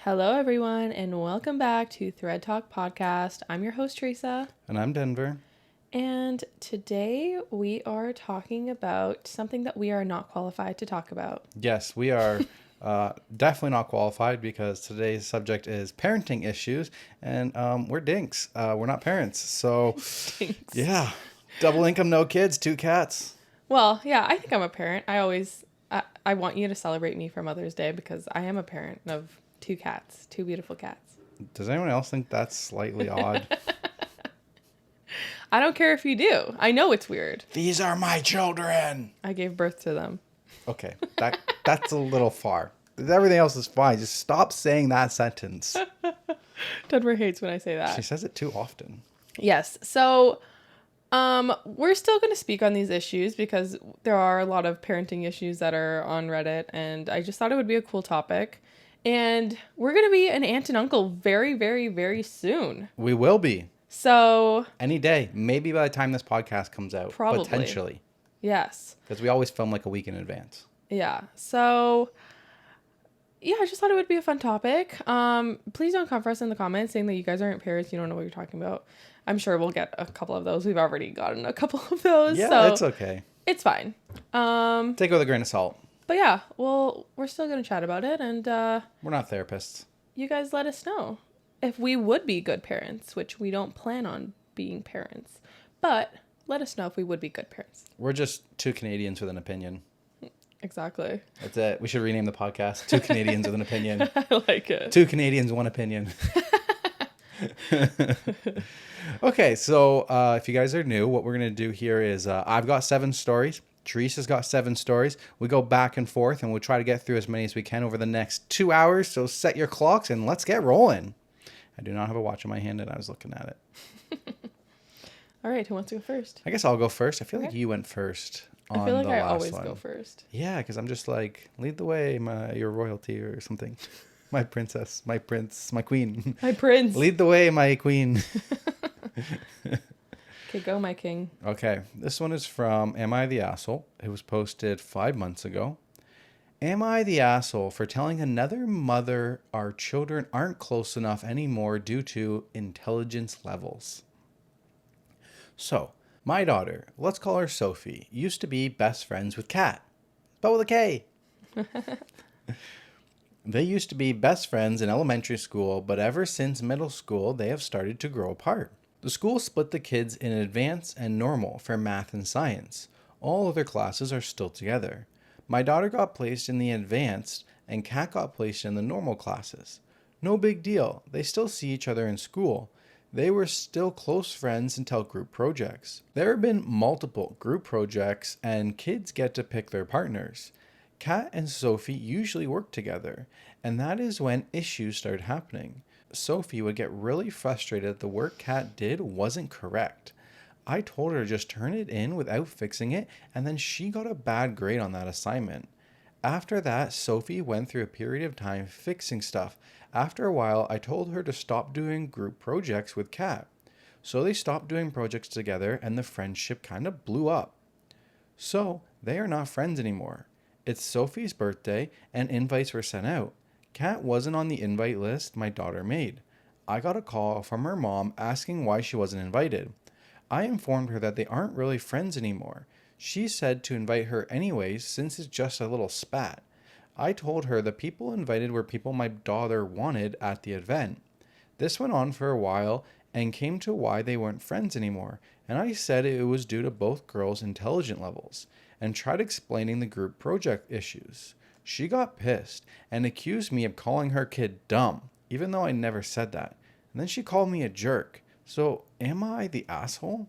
Hello, everyone, and welcome back to ThreadTalk podcast. I'm your host, Teresa. And I'm Denver. And today we are talking about something that we are not qualified to talk about. Yes, we are definitely not qualified because today's subject is parenting issues, and we're dinks. We're not parents. So, Thanks. yeah, double income, no kids, 2 cats. Well, yeah, I think I'm a parent. I want you to celebrate me for Mother's Day because I am a parent of 2 cats, 2 beautiful cats. Does anyone else think that's slightly odd? I don't care if you do. I know it's weird. These are my children. I gave birth to them. Okay, that's a little far. Everything else is fine. Just stop saying that sentence. Denver hates when I say that. She says it too often. Yes. So, we're still going to speak on these issues because there are a lot of parenting issues that are on Reddit, and I just thought it would be a cool topic. And we're going to be an aunt and uncle very, very, very soon. We will be. So, Any day. Maybe by the time this podcast comes out. Probably. Potentially. yes. Because we always film like a week in advance. Yeah. So, yeah, I just thought it would be a fun topic. Please don't come for us in the comments saying that you guys aren't parents, you don't know what you're talking about. I'm sure we'll get a couple of those. We've already gotten a couple of those. Yeah, so it's okay. it's fine. Take it with a grain of salt. But yeah, well, we're still going to chat about it, and We're not therapists. you guys let us know if we would be good parents, which we don't plan on being parents. But let us know if we would be good parents. We're just 2 Canadians with an opinion. Exactly. That's it. We should rename the podcast 2 Canadians with an opinion. I like it. 2 Canadians, 1 opinion. Okay, so if you guys are new, what we're going to do here is I've got 7 stories. Teresa's got 7 stories. We go back and forth, and we'll try to get through as many as we can over the next 2 hours. So set your clocks, and let's get rolling. I do not have a watch in my hand, and I was looking at it. All right, who wants to go first? I guess I'll go first. I feel like Okay. you went first on I feel like the I last always one. go first. Yeah, because I'm just like, lead the way, your royalty or something. My princess, my prince, my queen. My prince. Lead the way, my queen. Okay, go, my king. Okay, this one is from Am I the Asshole? It was posted 5 months ago. Am I the asshole for telling another mother our children aren't close enough anymore due to intelligence levels? So, my daughter, let's call her Sophie, used to be best friends with Kat, but with a K. They used to be best friends in elementary school, but ever since middle school, they have started to grow apart. The school split the kids in advanced and normal for math and science. All other classes are still together. My daughter got placed in the advanced, and Kat got placed in the normal classes. No big deal. They still see each other in school. They were still close friends until group projects. There have been multiple group projects, and kids get to pick their partners. Kat and Sophie usually work together, and that is when issues started happening. Sophie would get really frustrated that the work Kat did wasn't correct. I told her to just turn it in without fixing it, and then she got a bad grade on that assignment. After that, Sophie went through a period of time fixing stuff. After a while, I told her to stop doing group projects with Kat. So they stopped doing projects together, and the friendship kind of blew up. So they are not friends anymore. It's Sophie's birthday, and invites were sent out. Kat wasn't on the invite list my daughter made. I got a call from her mom asking why she wasn't invited. I informed her that they aren't really friends anymore. She said to invite her anyways since it's just a little spat. I told her the people invited were people my daughter wanted at the event. This went on for a while and came to why they weren't friends anymore, and I said it was due to both girls' intelligence levels, and tried explaining the group project issues. She got pissed and accused me of calling her kid dumb, even though I never said that. And then she called me a jerk. So, am I the asshole?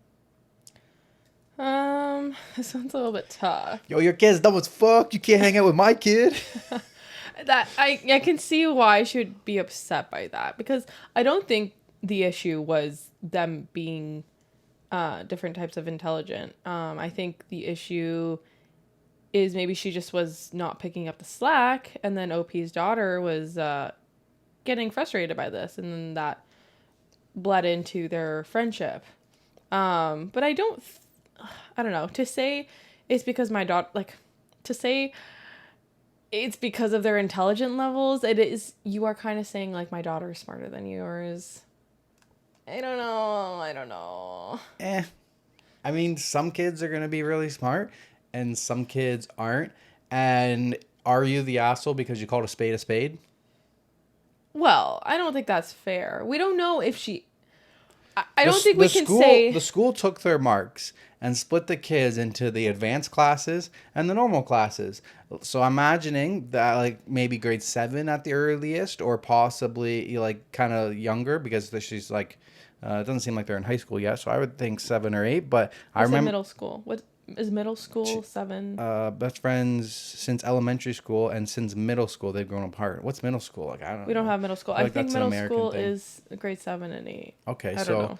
This one's a little bit tough. Yo, your kid's dumb as fuck. You can't hang out with my kid. That I can see why she would be upset by that, because I don't think the issue was them being different types of intelligent. I think the issue is maybe she just was not picking up the slack, and then OP's daughter was getting frustrated by this, and then that bled into their friendship. But I don't know, to say it's because my daughter, like, to say it's because of their intelligent levels. It is, you are kind of saying like my daughter is smarter than yours. I don't know. I mean, some kids are going to be really smart and some kids aren't. And are you the asshole because you called a spade a spade? Well, I don't think that's fair. We don't know if she... I don't think we can say... The school took their marks and split the kids into the advanced classes and the normal classes. So I'm imagining that like maybe grade 7 at the earliest, or possibly like kind of younger, because she's like... it doesn't seem like they're in high school yet, so I would think 7 or 8. But I remember middle school. What is middle school? 7. Best friends since elementary school, and since middle school they've grown apart. What's middle school? Like I don't know. We don't have middle school. I think middle school is grade 7 and 8. Okay, I don't know.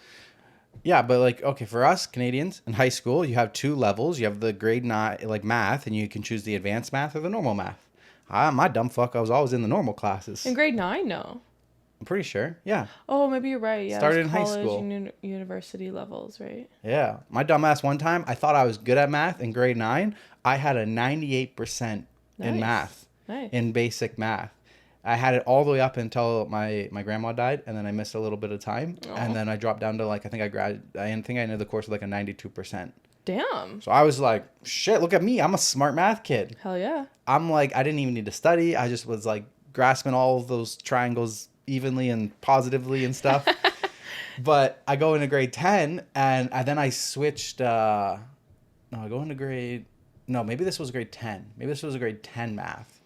Yeah, but like okay, for us Canadians in high school, you have 2 levels. You have the grade 9 like math, and you can choose the advanced math or the normal math. My dumb fuck, I was always in the normal classes. In grade 9, no. I'm pretty sure. Yeah. Oh, maybe you're right. Yeah. Started in high school. And university levels, right? Yeah. My dumbass one time, I thought I was good at math in grade 9. I had a 98% in math. Nice. In basic math. I had it all the way up until my grandma died, and then I missed a little bit of time. Aww. And then I dropped down to like, I think I ended the course with like a 92%. Damn. So I was like, shit, look at me. I'm a smart math kid. Hell yeah. I'm like, I didn't even need to study. I just was like grasping all of those triangles evenly and positively and stuff. But I go into grade 10 and then I switched maybe this was grade 10. Maybe this was a grade 10 math.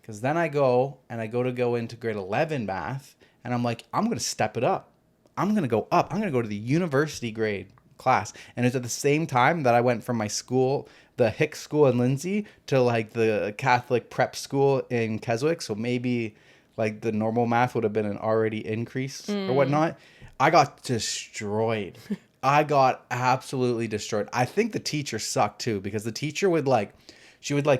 Because then I go into grade 11 math, and I'm like, I'm going to step it up. I'm going to go up. I'm going to go to the university grade class. And it's at the same time that I went from my school, the Hicks School in Lindsay, to like the Catholic prep school in Keswick. So maybe like the normal math would have been an already increase or whatnot. I got destroyed. I got absolutely destroyed. I think the teacher sucked too, because the teacher would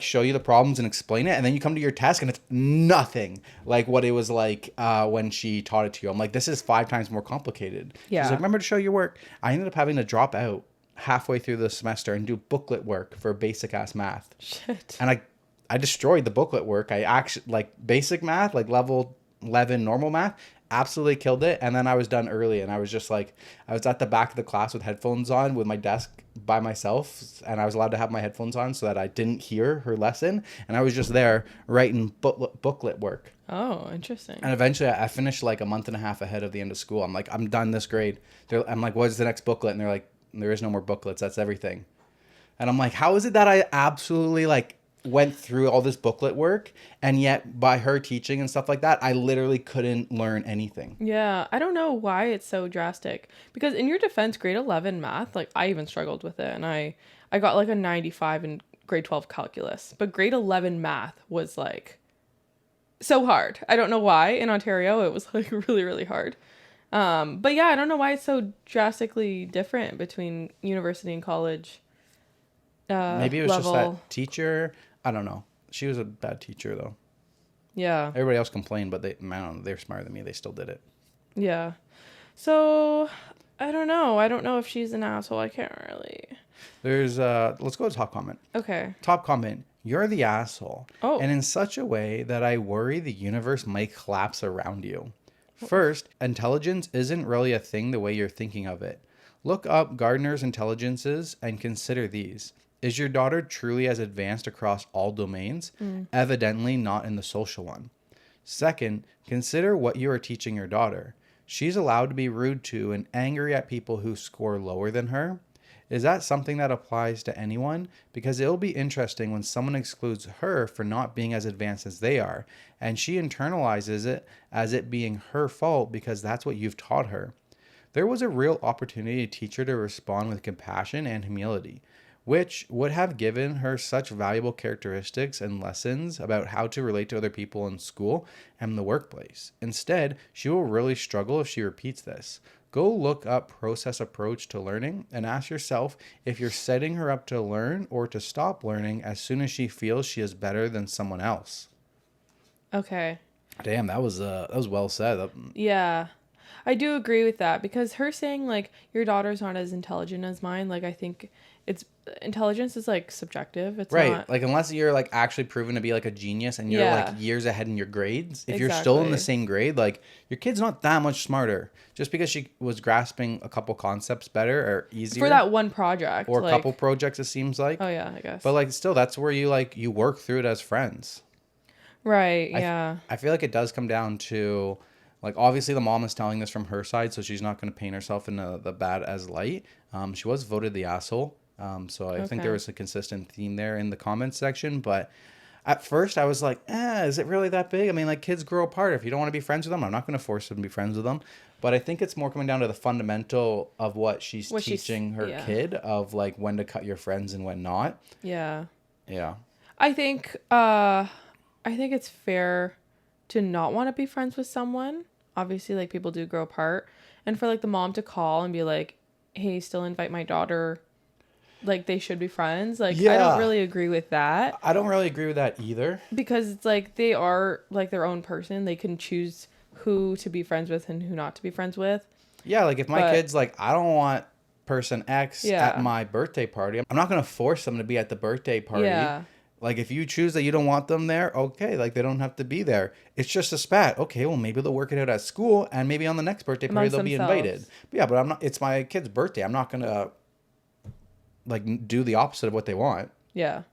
show you the problems and explain it, and then you come to your test and it's nothing like what it was like when she taught it to you. I'm like, this is 5 times more complicated. Yeah. She's like, remember to show your work. I ended up having to drop out halfway through the semester and do booklet work for basic ass math. Shit. And I destroyed the booklet work. I actually, like basic math, like level 11 normal math, absolutely killed it. And then I was done early, and I was just like, I was at the back of the class with headphones on with my desk by myself, and I was allowed to have my headphones on so that I didn't hear her lesson. And I was just there writing booklet work. Oh, interesting. And eventually I finished like a month and a half ahead of the end of school. I'm like, I'm done this grade. I'm like, what's the next booklet? And they're like, there is no more booklets. That's everything. And I'm like, how is it that I absolutely like went through all this booklet work, and yet by her teaching and stuff like that, I literally couldn't learn anything? Yeah, I don't know why it's so drastic, because in your defense, grade 11 math, like I even struggled with it, and I got like a 95 in grade 12 calculus, but grade 11 math was like so hard. I don't know why. In Ontario it was like really, really hard. But yeah, I don't know why it's so drastically different between university and college. Maybe it was level. just that teacher. I don't know. She was a bad teacher though. Yeah. Everybody else complained, but they're smarter than me. They still did it. Yeah. So I don't know. I don't know if she's an asshole. I can't really. There's let's go to top comment. Okay. Top comment. You're the asshole. Oh. And in such a way that I worry the universe might collapse around you. First, intelligence isn't really a thing the way you're thinking of it. Look up Gardner's intelligences and consider these. Is your daughter truly as advanced across all domains? Evidently not in the social one. Second, consider what you are teaching your daughter. She's allowed to be rude to and angry at people who score lower than her. Is that something that applies to anyone? Because it'll be interesting when someone excludes her for not being as advanced as they are, and she internalizes it as it being her fault because that's what you've taught her. There was a real opportunity to teach her to respond with compassion and humility, which would have given her such valuable characteristics and lessons about how to relate to other people in school and the workplace. Instead, she will really struggle if she repeats this. Go look up process approach to learning and ask yourself if you're setting her up to learn or to stop learning as soon as she feels she is better than someone else. Okay. Damn, that was well said. Yeah. I do agree with that, because her saying like your daughter's not as intelligent as mine, like I think it's intelligence is like subjective. It's Right. not. Like, unless you're like actually proven to be like a genius and you're like Yeah. years ahead in your grades, if you're still in the Exactly. same grade, like your kid's not that much smarter just because she was grasping a couple concepts better or For easier that one project, or a couple like, projects, it seems oh like. yeah, I But guess. like, still, that's where you like you work through it as friends. Right. I, f- Yeah. I feel like it does come down to like obviously the mom is telling this from her side, so she's not going to paint herself in the bad as light. She was voted the asshole, so I think there Okay. was a consistent theme there in the comments section. But at first, I was like, is it really that big? I mean, like kids grow apart. If you don't want to be friends with them, I'm not going to force them to be friends with them. But I think it's more coming down to the fundamental of what she's What she's. teaching her Yeah. kid of like when to cut your friends and when not. Yeah. Yeah. I think. I think it's fair to not want to be friends with someone. Obviously, like people do grow apart, and for like the mom to call and be like, "Hey, still invite my daughter." Like they should be friends. Like I don't Yeah. really agree with that I don't really agree with that either. because it's like they are like their own person. They can choose who to be friends with and who not to be friends with. Yeah, like if my But kid's like, I don't want person X at yeah, my birthday party, I'm not gonna force them to be at the birthday party. yeah, Like if you choose that you don't want them there, okay, like they don't have to be there. It's just a spat. Okay, well maybe they'll work it out at school and maybe on the next birthday party amongst they'll be invited. themselves. But yeah, but I'm not it's my kid's birthday. I'm not gonna like do the opposite of what they want. Yeah.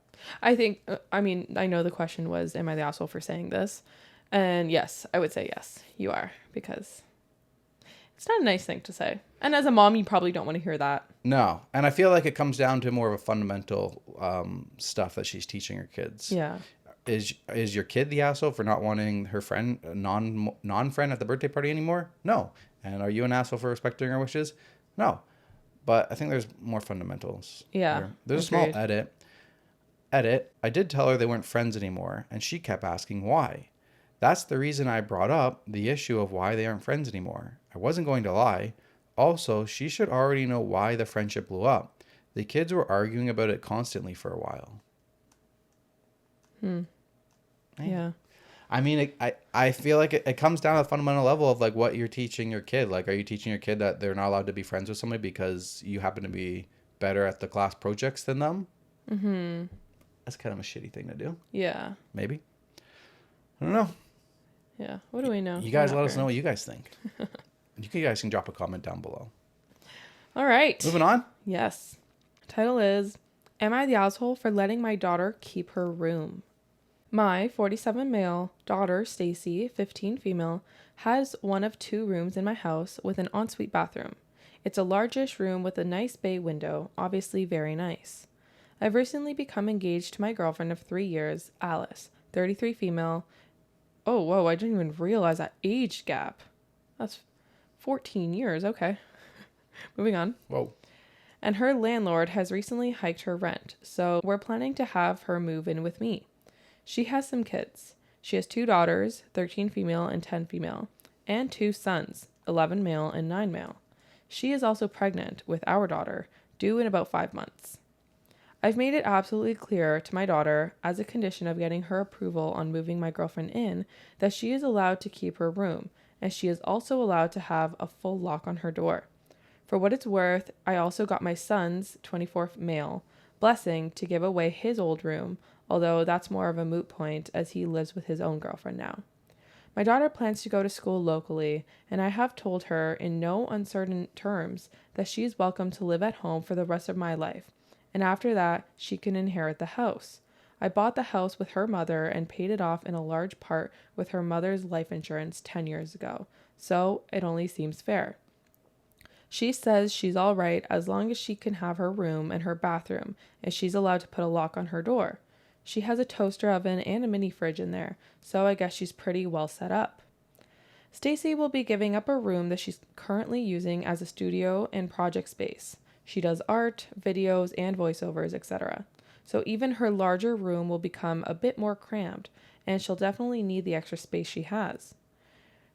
I think, I mean, I know the question was, am I the asshole for saying this? And yes, I would say yes, you are, because it's not a nice thing to say. And as a mom, you probably don't want to hear that. No. And I feel like it comes down to more of a fundamental stuff that she's teaching her kids. Yeah. Is your kid the asshole for not wanting her friend non friend at the birthday party anymore? No. And are you an asshole for respecting her wishes? No. But I think there's more fundamentals. Yeah. Here. There's a small Agreed. edit. I did tell her they weren't friends anymore, and she kept asking why. That's the reason I brought up the issue of why they aren't friends anymore. I wasn't going to lie. Also, she should already know why the friendship blew up. The kids were arguing about it constantly for a while. Yeah. I mean, I feel like it comes down to the fundamental level of like what you're teaching your kid. Like, are you teaching your kid that they're not allowed to be friends with somebody because you happen to be better at the class projects than them? Mm-hmm. That's kind of a shitty thing to do. Yeah. Maybe. I don't know. Yeah. What do we know? You We're guys not let us know parents. what you guys think. You guys can drop a comment down below. All right. Moving on. Yes. Title is, Am I the asshole for letting my daughter keep her room? My 47 male daughter, Stacy, 15 female, has one of two rooms in my house with an ensuite bathroom. It's a largish room with a nice bay window, obviously very nice. I've recently become engaged to my girlfriend of 3 years, Alice, 33 female. Oh, whoa, I didn't even realize that age gap. That's 14 years, okay. Moving on. Whoa. And her landlord has recently hiked her rent, so we're planning to have her move in with me. She has some kids. She has 2 daughters, 13 female and 10 female, and 2 sons, 11 male and 9 male. She is also pregnant with our daughter, due in about 5 months. I've made it absolutely clear to my daughter, as a condition of getting her approval on moving my girlfriend in, that she is allowed to keep her room, and she is also allowed to have a full lock on her door. For what it's worth, I also got my son's 24 male blessing to give away his old room, although that's more of a moot point as he lives with his own girlfriend now. My daughter plans to go to school locally, and I have told her in no uncertain terms that she is welcome to live at home for the rest of my life, and after that, she can inherit the house. I bought the house with her mother and paid it off in a large part with her mother's life insurance 10 years ago, so it only seems fair. She says she's all right as long as she can have her room and her bathroom, and she's allowed to put a lock on her door. She has a toaster oven and a mini fridge in there, so I guess she's pretty well set up. Stacy will be giving up a room that she's currently using as a studio and project space. She does art, videos, and voiceovers, etc. So even her larger room will become a bit more cramped, and she'll definitely need the extra space she has.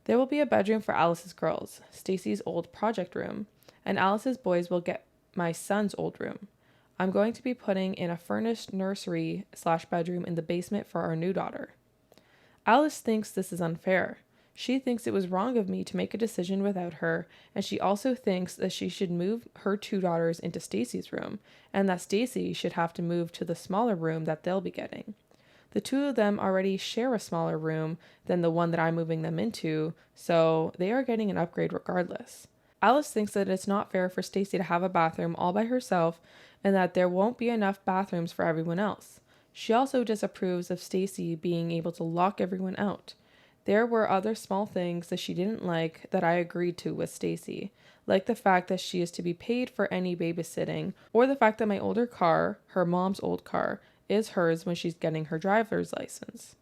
There will be a bedroom for Alice's girls, Stacy's old project room, and Alice's boys will get my son's old room. I'm going to be putting in a furnished nursery/bedroom in the basement for our new daughter. Alice thinks this is unfair. She thinks it was wrong of me to make a decision without her, and she also thinks that she should move her two daughters into Stacy's room, and that Stacy should have to move to the smaller room that they'll be getting. The two of them already share a smaller room than the one that I'm moving them into, so they are getting an upgrade regardless. Alice thinks that it's not fair for Stacy to have a bathroom all by herself and that there won't be enough bathrooms for everyone else. She also disapproves of Stacy being able to lock everyone out. There were other small things that she didn't like that I agreed to with Stacy, like the fact that she is to be paid for any babysitting, or the fact that my older car, her mom's old car, is hers when she's getting her driver's license.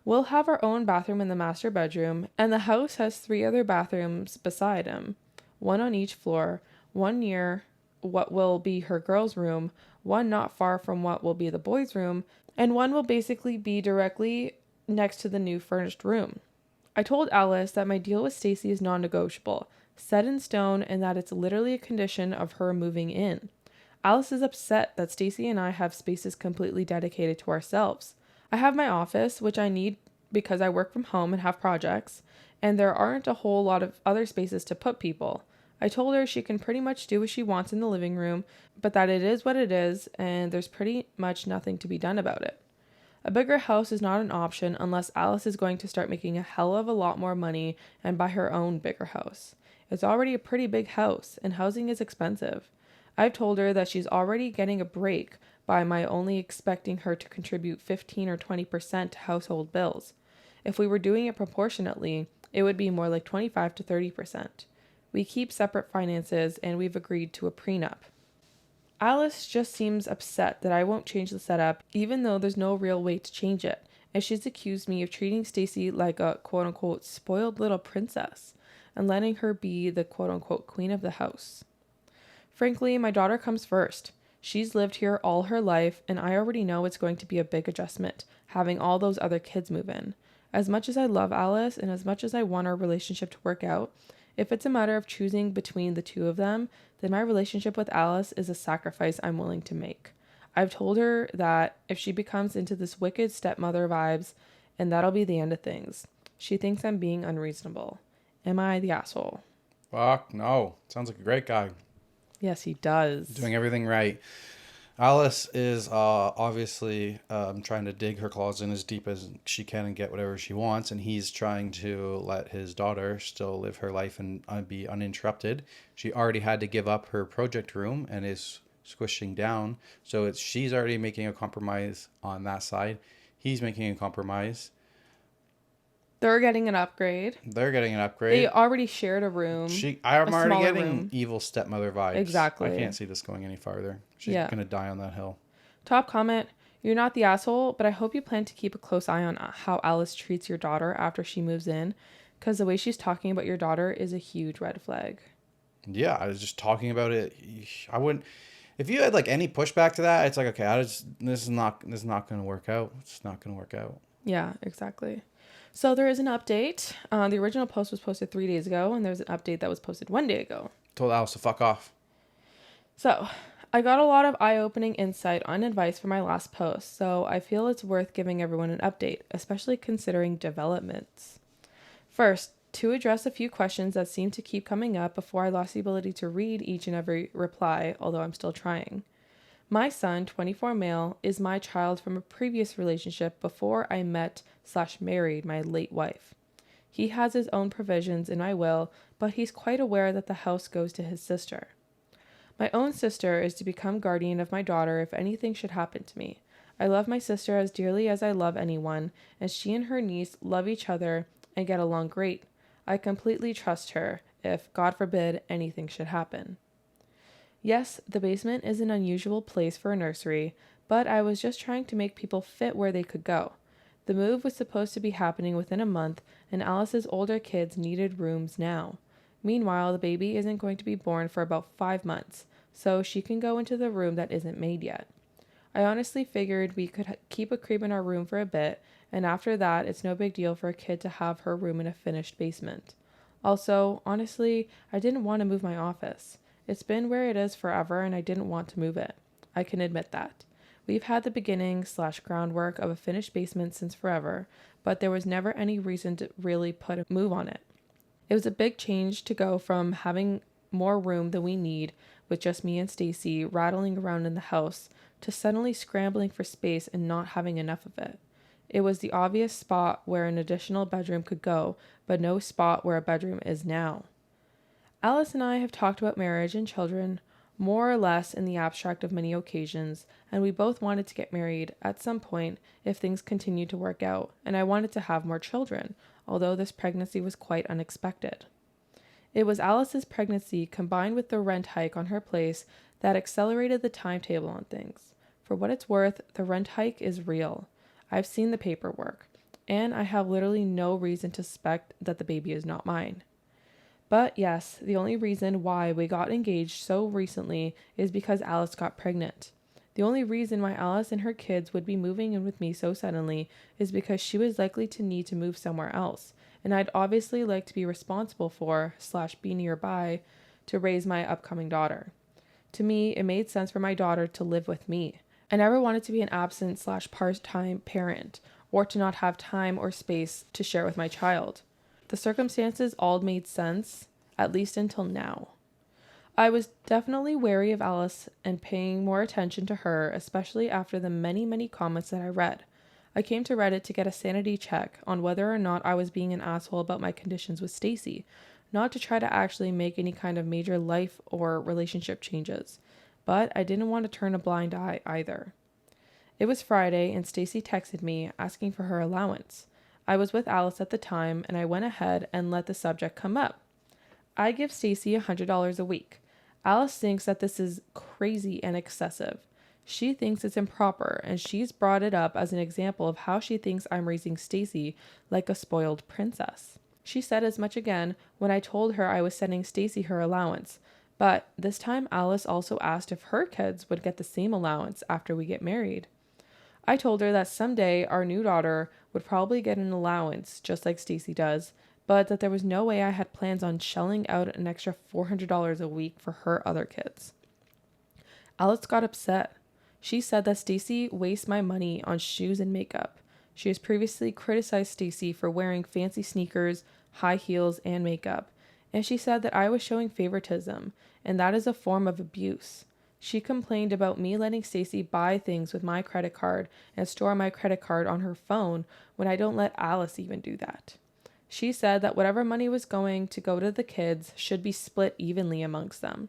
We'll have our own bathroom in the master bedroom, and the house has 3 other bathrooms beside him, one on each floor, one near what will be her girls' room, one not far from what will be the boys' room, and one will basically be directly next to the new furnished room. I told Alice that my deal with Stacy is non-negotiable, set in stone, and that it's literally a condition of her moving in. Alice is upset that Stacy and I have spaces completely dedicated to ourselves. I have my office, which I need because I work from home and have projects, and there aren't a whole lot of other spaces to put people. I told her she can pretty much do what she wants in the living room, but that it is what it is, and there's pretty much nothing to be done about it. A bigger house is not an option unless Alice is going to start making a hell of a lot more money and buy her own bigger house. It's already a pretty big house, and housing is expensive. I've told her that she's already getting a break by my only expecting her to contribute 15 or 20% to household bills. If we were doing it proportionately, it would be more like 25 to 30%. We keep separate finances, and we've agreed to a prenup. Alice just seems upset that I won't change the setup, even though there's no real way to change it, and she's accused me of treating Stacy like a quote-unquote spoiled little princess and letting her be the quote-unquote queen of the house. Frankly, my daughter comes first. She's lived here all her life, and I already know it's going to be a big adjustment, having all those other kids move in. As much as I love Alice, and as much as I want our relationship to work out, if it's a matter of choosing between the two of them, then my relationship with Alice is a sacrifice I'm willing to make. I've told her that if she becomes into this wicked stepmother vibes, and that'll be the end of things. She thinks I'm being unreasonable. Am I the asshole? Fuck no. Sounds like a great guy. Yes, he does. Doing everything right. Alice is obviously trying to dig her claws in as deep as she can and get whatever she wants, and he's trying to let his daughter still live her life and be uninterrupted. She already had to give up her project room and is squishing down, so she's already making a compromise on that side. He's making a compromise. They're getting an upgrade. They already shared a room. I'm already getting room. Evil stepmother vibes. Exactly. I can't see this going any farther. She's going to die on that hill. Top comment, you're not the asshole, but I hope you plan to keep a close eye on how Alice treats your daughter after she moves in, because the way she's talking about your daughter is a huge red flag. Yeah, I was just talking about it. I wouldn't... If you had like any pushback to that, it's like, okay, this is not going to work out. It's not going to work out. Yeah, exactly. So there is an update. The original post was posted 3 days ago, and there's an update that was posted 1 day ago. Told Alice to fuck off. So I got a lot of eye-opening insight on advice for my last post, so I feel it's worth giving everyone an update, especially considering developments. First, to address a few questions that seem to keep coming up before I lost the ability to read each and every reply, although I'm still trying. My son, 24 male, is my child from a previous relationship before I met/married my late wife. He has his own provisions in my will, but he's quite aware that the house goes to his sister. My own sister is to become guardian of my daughter if anything should happen to me. I love my sister as dearly as I love anyone, and she and her niece love each other and get along great. I completely trust her if, God forbid, anything should happen. Yes, the basement is an unusual place for a nursery, but I was just trying to make people fit where they could go. The move was supposed to be happening within a month, and Alice's older kids needed rooms now. Meanwhile, the baby isn't going to be born for about 5 months, so she can go into the room that isn't made yet. I honestly figured we could keep a crib in our room for a bit, and after that, it's no big deal for a kid to have her room in a finished basement. Also, honestly, I didn't want to move my office. It's been where it is forever, and I didn't want to move it. I can admit that. We've had the beginning/groundwork of a finished basement since forever, but there was never any reason to really put a move on it. It was a big change to go from having more room than we need with just me and Stacy rattling around in the house to suddenly scrambling for space and not having enough of it. It was the obvious spot where an additional bedroom could go, but no spot where a bedroom is now. Alice and I have talked about marriage and children more or less in the abstract of many occasions, and we both wanted to get married at some point if things continued to work out, and I wanted to have more children, although this pregnancy was quite unexpected. It was Alice's pregnancy combined with the rent hike on her place that accelerated the timetable on things. For what it's worth, the rent hike is real. I've seen the paperwork, and I have literally no reason to suspect that the baby is not mine. But yes, the only reason why we got engaged so recently is because Alice got pregnant. The only reason why Alice and her kids would be moving in with me so suddenly is because she was likely to need to move somewhere else, and I'd obviously like to be responsible for / be nearby to raise my upcoming daughter. To me, it made sense for my daughter to live with me. I never wanted to be an absent / part-time parent, or to not have time or space to share with my child. The circumstances all made sense, at least until now. I was definitely wary of Alice and paying more attention to her, especially after the many, many comments that I read. I came to Reddit to get a sanity check on whether or not I was being an asshole about my conditions with Stacy, not to try to actually make any kind of major life or relationship changes. But I didn't want to turn a blind eye either. It was Friday and Stacy texted me asking for her allowance. I was with Alice at the time and I went ahead and let the subject come up. I give Stacy $100 a week. Alice thinks that this is crazy and excessive. She thinks it's improper and she's brought it up as an example of how she thinks I'm raising Stacy like a spoiled princess. She said as much again when I told her I was sending Stacy her allowance, but this time Alice also asked if her kids would get the same allowance after we get married. I told her that someday our new daughter would probably get an allowance just like Stacy does, but that there was no way I had plans on shelling out an extra $400 a week for her other kids. Alice got upset. She said that Stacy wastes my money on shoes and makeup. She has previously criticized Stacy for wearing fancy sneakers, high heels, and makeup, and she said that I was showing favoritism, and that is a form of abuse. She complained about me letting Stacy buy things with my credit card and store my credit card on her phone when I don't let Alice even do that. She said that whatever money was going to go to the kids should be split evenly amongst them.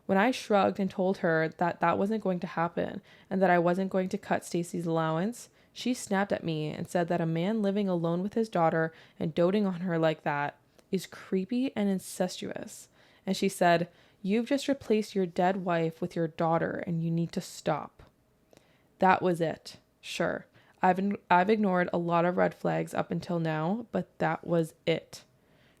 When I shrugged and told her that that wasn't going to happen and that I wasn't going to cut Stacy's allowance, she snapped at me and said that a man living alone with his daughter and doting on her like that is creepy and incestuous. And she said, "You've just replaced your dead wife with your daughter and you need to stop." That was it. Sure, I've ignored a lot of red flags up until now, but that was it.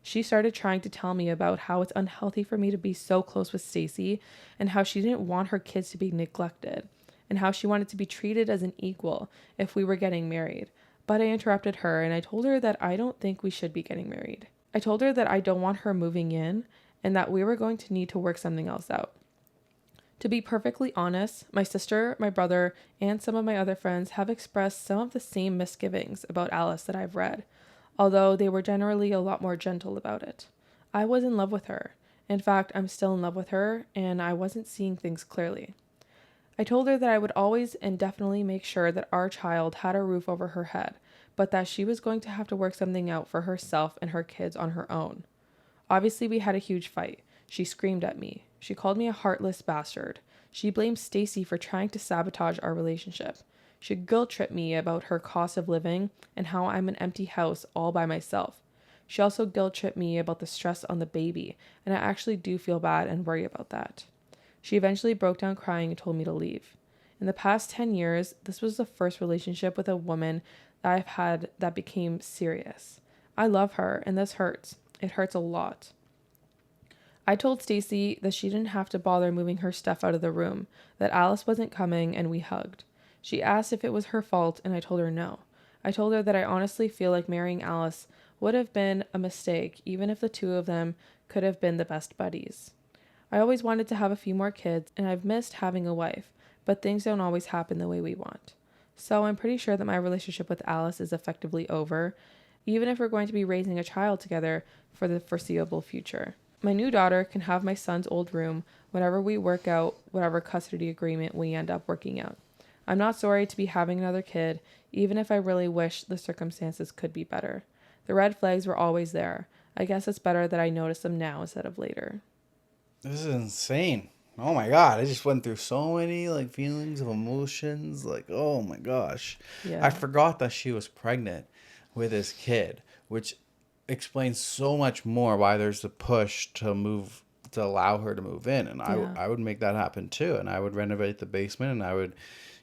She started trying to tell me about how it's unhealthy for me to be so close with Stacy and how she didn't want her kids to be neglected and how she wanted to be treated as an equal if we were getting married. But I interrupted her and I told her that I don't think we should be getting married. I told her that I don't want her moving in and that we were going to need to work something else out. To be perfectly honest, my sister, my brother, and some of my other friends have expressed some of the same misgivings about Alice that I've read, although they were generally a lot more gentle about it. I was in love with her. In fact, I'm still in love with her, and I wasn't seeing things clearly. I told her that I would always and definitely make sure that our child had a roof over her head, but that she was going to have to work something out for herself and her kids on her own. Obviously, we had a huge fight. She screamed at me. She called me a heartless bastard. She blamed Stacy for trying to sabotage our relationship. She guilt-tripped me about her cost of living and how I'm an empty house all by myself. She also guilt-tripped me about the stress on the baby, and I actually do feel bad and worry about that. She eventually broke down crying and told me to leave. In the past 10 years, this was the first relationship with a woman that I've had that became serious. I love her, and this hurts. It hurts a lot. I told Stacy that she didn't have to bother moving her stuff out of the room, that Alice wasn't coming, and we hugged. She asked if it was her fault, and I told her no. I told her that I honestly feel like marrying Alice would have been a mistake, even if the two of them could have been the best buddies. I always wanted to have a few more kids, and I've missed having a wife, but things don't always happen the way we want. So I'm pretty sure that my relationship with Alice is effectively over, even if we're going to be raising a child together for the foreseeable future. My new daughter can have my son's old room whenever we work out whatever custody agreement we end up working out. I'm not sorry to be having another kid, even if I really wish the circumstances could be better. The red flags were always there. I guess it's better that I notice them now instead of later. This is insane. Oh my God. I just went through so many like feelings of emotions. Like, oh my gosh. Yeah. I forgot that she was pregnant with this kid, which explains so much more why there's a push to allow her to move in. And I would make that happen too. And I would renovate the basement, and I would,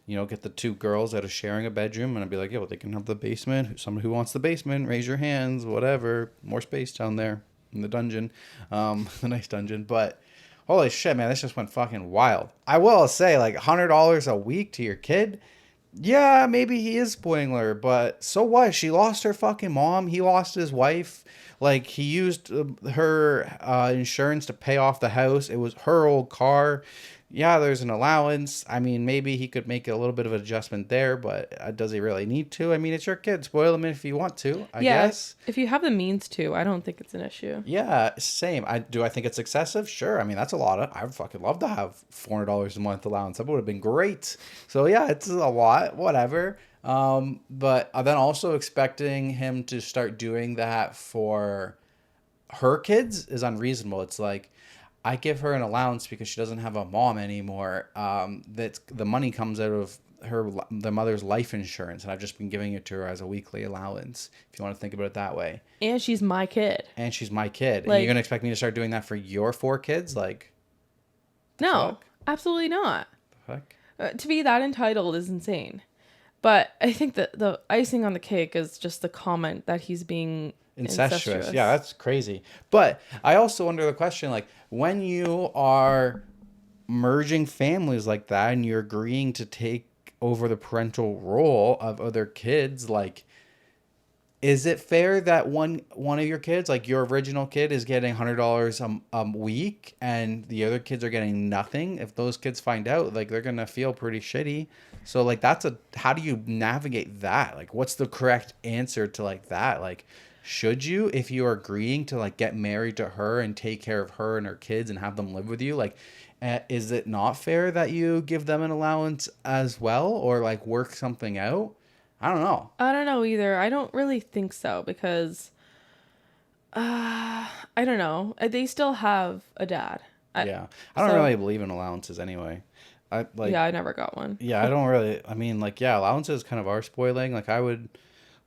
get the two girls that are sharing a bedroom, and I'd be like, yeah, well, they can have the basement. Somebody who wants the basement, raise your hands, whatever. More space down there in the dungeon, the nice dungeon. But holy shit, man, this just went fucking wild. I will say, like, $100 a week to your kid. Yeah, maybe he is spoiling her, but so what? She lost her fucking mom. He lost his wife. Like, he used her insurance to pay off the house. It was her old car. Yeah, there's an allowance. I mean, maybe he could make a little bit of an adjustment there, but does he really need to? I mean, it's your kid. Spoil him if you want to, I guess. If you have the means to, I don't think it's an issue. Yeah, same. Do I think it's excessive? Sure. I mean, that's a lot. I would fucking love to have $400 a month allowance. That would have been great. So yeah, it's a lot. Whatever. But then also expecting him to start doing that for her kids is unreasonable. It's like, I give her an allowance because she doesn't have a mom anymore. That the money comes out of the mother's life insurance, and I've just been giving it to her as a weekly allowance, if you want to think about it that way. And she's my kid. And she's my kid. Like, and you're gonna expect me to start doing that for your 4 kids? Like, no, fuck? Absolutely not. The fuck? To be that entitled is insane. But I think that the icing on the cake is just the comment that he's being incestuous. Yeah, that's crazy. But I also wonder the question, like, when you are merging families like that and you're agreeing to take over the parental role of other kids, like, is it fair that one of your kids, like your original kid, is getting $100 a week and the other kids are getting nothing? If those kids find out, like, they're gonna feel pretty shitty. So like, how do you navigate that? Like, what's the correct answer to like that? Like, should you, if you're agreeing to like get married to her and take care of her and her kids and have them live with you, like, is it not fair that you give them an allowance as well, or like work something out? I don't know. I don't know either. I don't really think so because, I don't know. They still have a dad. I don't really believe in allowances anyway. I never got one. Yeah, I don't really. I mean, like, yeah, allowances kind of are spoiling. Like, I would,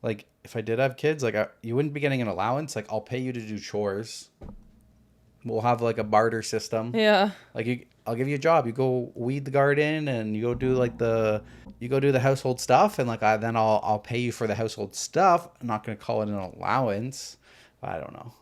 like, if I did have kids, like, you wouldn't be getting an allowance. Like, I'll pay you to do chores. We'll have like a barter system. Yeah. Like, I'll give you a job. You go weed the garden, and you go do the household stuff, and like I'll pay you for the household stuff. I'm not gonna call it an allowance. I don't know.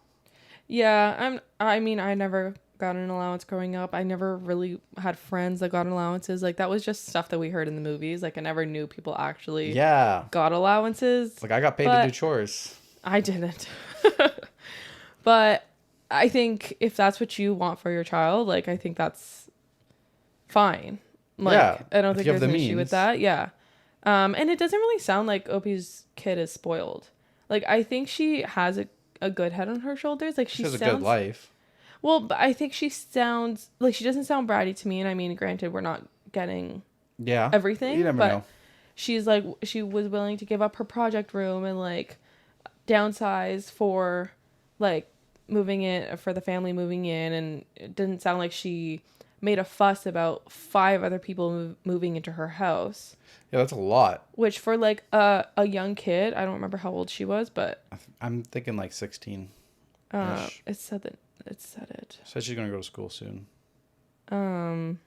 Yeah, I mean, I never got an allowance growing up. I never really had friends that got allowances. Like, that was just stuff that we heard in the movies. Like, I never knew people actually got allowances. Like, I got paid to do chores. I didn't. But I think if that's what you want for your child, like, I think that's fine. Like, I don't think there's an issue with that. Yeah. And it doesn't really sound like Opie's kid is spoiled. Like, I think she has a good head on her shoulders. Like, she has a good life. Well, but I think she sounds like, she doesn't sound bratty to me. And I mean, granted, we're not getting everything. You never know. She's like, she was willing to give up her project room and like downsize for like moving in, for the family moving in. And it didn't sound like she made a fuss about 5 other people moving into her house. Yeah, that's a lot. Which for like a young kid, I don't remember how old she was, but I'm thinking like 16. It said it. Said she's gonna go to school soon. I don't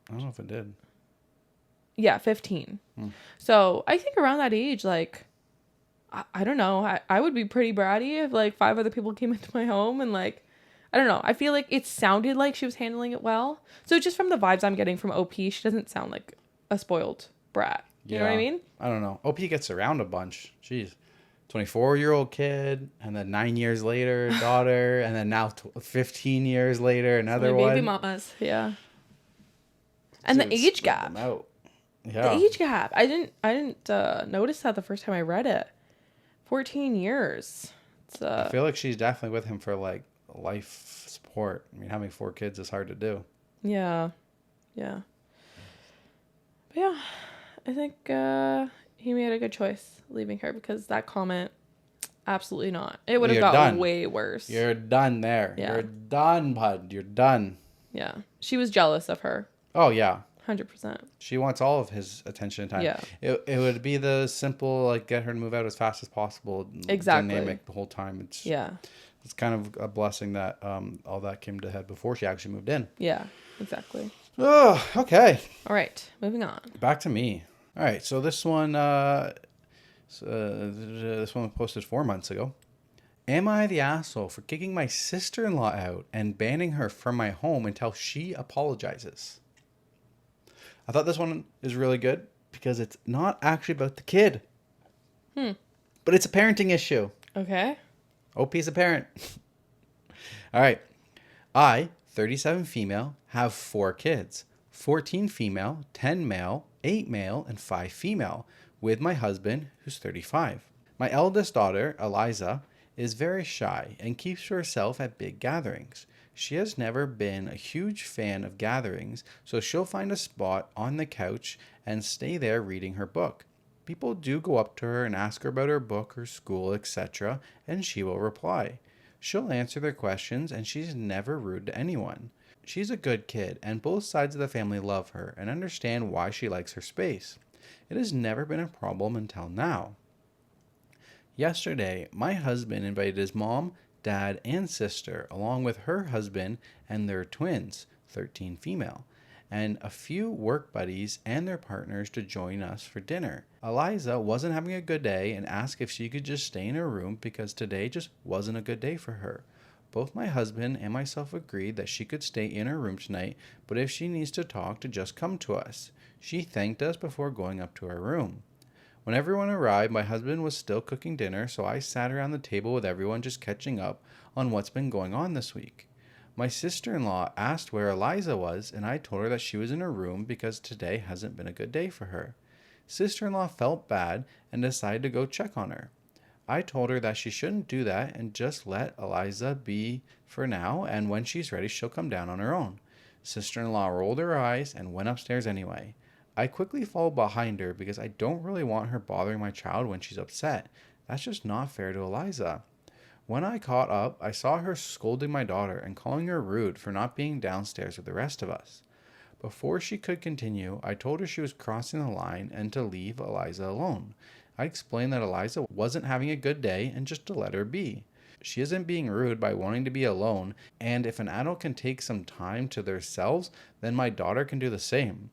know if it did. Yeah, 15. So I think around that age, like, I don't know. I would be pretty bratty if like 5 other people came into my home and like, I don't know. I feel like it sounded like she was handling it well. So just from the vibes I'm getting from OP, she doesn't sound like a spoiled brat. You know what I mean? I don't know. OP gets around a bunch. Jeez. 24-year-old kid, and then 9 years later, daughter, and then now 15 years later, another one. Baby mamas, yeah. And the Dude, age split gap. them out. The Yeah. age gap. I didn't notice that the first time I read it. 14 years. It's I feel like she's definitely with him for like life support. I mean, having 4 kids is hard to do. yeah. Yeah. But yeah, I think he made a good choice leaving her because that comment, absolutely not. It would have You're got done. way worse. You're done there. Yeah. You're done, bud. You're done. Yeah. She was jealous of her. Oh, yeah. 100%. She wants all of his attention and time. Yeah. It would be the simple, like, get her to move out as fast as possible Exactly. dynamic the whole time. It's kind of a blessing that all that came to head before she actually moved in. Yeah, exactly. Oh, okay. All right, moving on. Back to me. All right, so this one was posted 4 months ago. Am I the asshole for kicking my sister-in-law out and banning her from my home until she apologizes? I thought this one is really good because it's not actually about the kid. But it's a parenting issue. Okay. OP's a parent. All right. I, 37 female, have 4 kids. 14 female, 10 male, 8 male, and 5 female, with my husband, who's 35. My eldest daughter, Eliza, is very shy and keeps to herself at big gatherings. She has never been a huge fan of gatherings, so she'll find a spot on the couch and stay there reading her book. People do go up to her and ask her about her book or school, etc., and she will reply. She'll answer their questions, and she's never rude to anyone. She's a good kid, and both sides of the family love her and understand why she likes her space. It has never been a problem until now. Yesterday, my husband invited his mom, dad, and sister, along with her husband and their twins, 13 female, and a few work buddies and their partners to join us for dinner. Eliza wasn't having a good day and asked if she could just stay in her room because today just wasn't a good day for her. Both my husband and myself agreed that she could stay in her room tonight, but if she needs to talk, to just come to us. She thanked us before going up to her room. When everyone arrived, my husband was still cooking dinner, so I sat around the table with everyone just catching up on what's been going on this week. My sister-in-law asked where Eliza was, and I told her that she was in her room because today hasn't been a good day for her. Sister-in-law felt bad and decided to go check on her. I told her that she shouldn't do that and just let Eliza be for now, and when she's ready, she'll come down on her own. Sister-in-law rolled her eyes and went upstairs anyway. I quickly followed behind her because I don't really want her bothering my child when she's upset. That's just not fair to Eliza. When I caught up, I saw her scolding my daughter and calling her rude for not being downstairs with the rest of us. Before she could continue, I told her she was crossing the line and to leave Eliza alone. I explained that Eliza wasn't having a good day and just to let her be. She isn't being rude by wanting to be alone, and if an adult can take some time to themselves, then my daughter can do the same.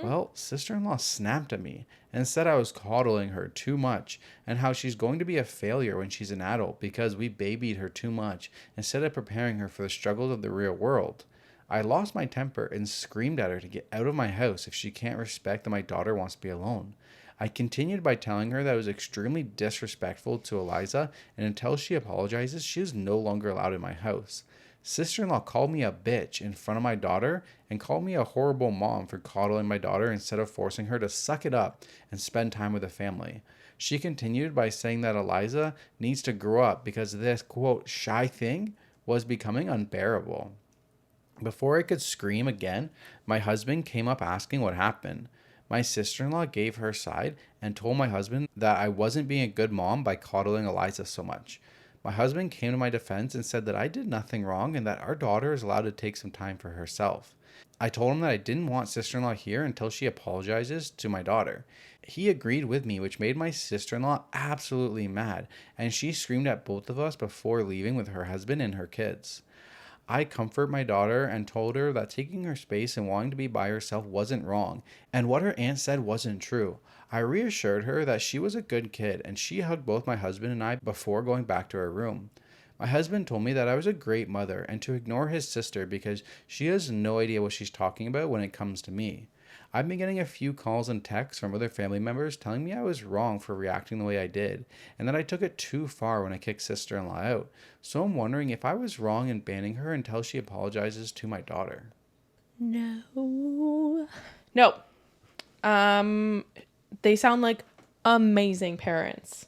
Well, sister-in-law snapped at me and said I was coddling her too much and how she's going to be a failure when she's an adult because we babied her too much instead of preparing her for the struggles of the real world. I lost my temper and screamed at her to get out of my house if she can't respect that my daughter wants to be alone. I continued by telling her that it was extremely disrespectful to Eliza, and until she apologizes, she is no longer allowed in my house. Sister-in-law called me a bitch in front of my daughter and called me a horrible mom for coddling my daughter instead of forcing her to suck it up and spend time with the family. She continued by saying that Eliza needs to grow up because this, quote, shy thing was becoming unbearable. Before I could scream again, my husband came up asking what happened. My sister-in-law gave her side and told my husband that I wasn't being a good mom by coddling Eliza so much. My husband came to my defense and said that I did nothing wrong and that our daughter is allowed to take some time for herself. I told him that I didn't want sister-in-law here until she apologizes to my daughter. He agreed with me, which made my sister-in-law absolutely mad, and she screamed at both of us before leaving with her husband and her kids. I comfort my daughter and told her that taking her space and wanting to be by herself wasn't wrong, and what her aunt said wasn't true. I reassured her that she was a good kid, and she hugged both my husband and I before going back to her room. My husband told me that I was a great mother and to ignore his sister because she has no idea what she's talking about when it comes to me. I've been getting a few calls and texts from other family members telling me I was wrong for reacting the way I did, and that I took it too far when I kicked sister-in-law out. So I'm wondering if I was wrong in banning her until she apologizes to my daughter. No. No. They sound like amazing parents.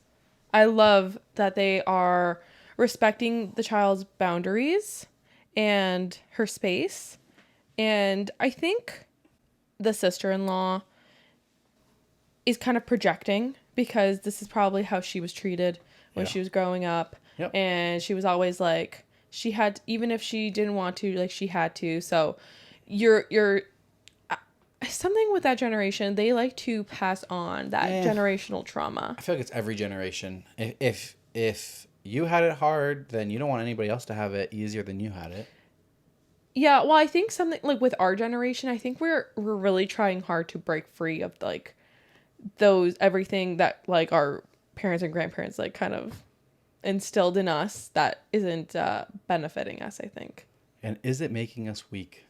I love that they are respecting the child's boundaries and her space. And I think the sister-in-law is kind of projecting because this is probably how she was treated when she was growing up. Yep. And she was always like, she had, even if she didn't want to, like she had to. So you're something with that generation, they like to pass on that generational trauma. I feel like it's every generation. If you had it hard, then you don't want anybody else to have it easier than you had it. Yeah, well, I think something like with our generation, I think we're really trying hard to break free of like those everything that like our parents and grandparents like kind of instilled in us that isn't benefiting us, I think. And is it making us weak?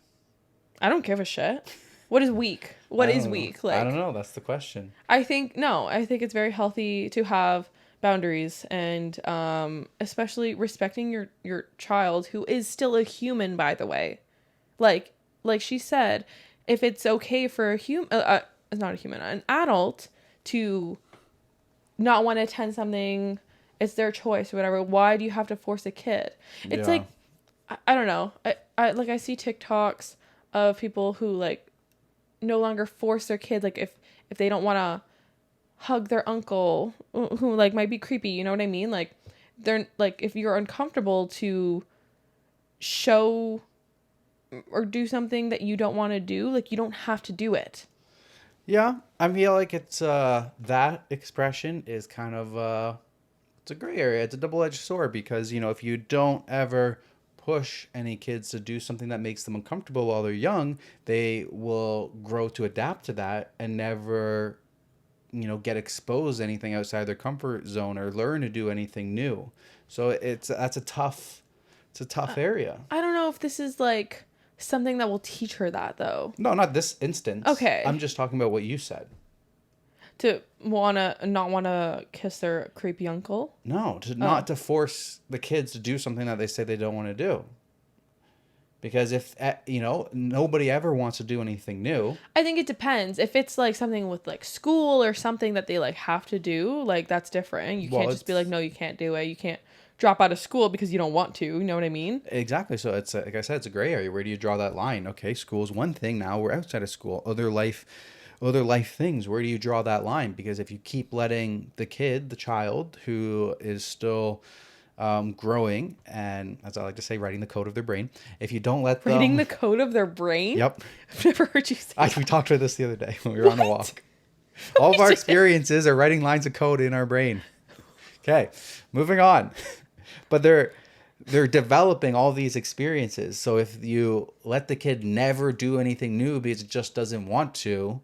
I don't give a shit. What is weak? What is weak? Like, I don't know. That's the question. I think it's very healthy to have boundaries and especially respecting your child who is still a human, by the way. Like she said, if it's okay for a human, not a human, an adult to not want to attend something, it's their choice or whatever. Why do you have to force a kid? It's like, I don't know. I see TikToks of people who like no longer force their kids. Like if they don't want to hug their uncle who like might be creepy, you know what I mean? Like they're like, if you're uncomfortable to show or do something that you don't want to do, like you don't have to do it. Yeah, I feel like it's that expression is kind of it's a gray area. It's a double-edged sword because, you know, if you don't ever push any kids to do something that makes them uncomfortable while they're young, they will grow to adapt to that and never, you know, get exposed to anything outside their comfort zone or learn to do anything new. So it's a tough area. I don't know if this is like something that will teach her that though. No, not this instance. Okay. I'm just talking about what you said. To not wanna kiss their creepy uncle? No, not to force the kids to do something that they say they don't want to do. Because if, you know, nobody ever wants to do anything new. I think it depends. If it's like something with like school or something that they like have to do, like that's different. You can't just be like, no, you can't do it. You can't drop out of school because you don't want to. You know what I mean? Exactly. So it's like I said, it's a gray area. Where do you draw that line? Okay, school's one thing. Now we're outside of school. Other life things. Where do you draw that line? Because if you keep letting the child who is still growing, and as I like to say, writing the code of their brain, if you don't let them... Writing the code of their brain? Yep. I've never heard you say that. We talked about this the other day when we were on a walk. All of our experiences are writing lines of code in our brain. Okay, moving on. But they're developing all these experiences. So if you let the kid never do anything new because it just doesn't want to,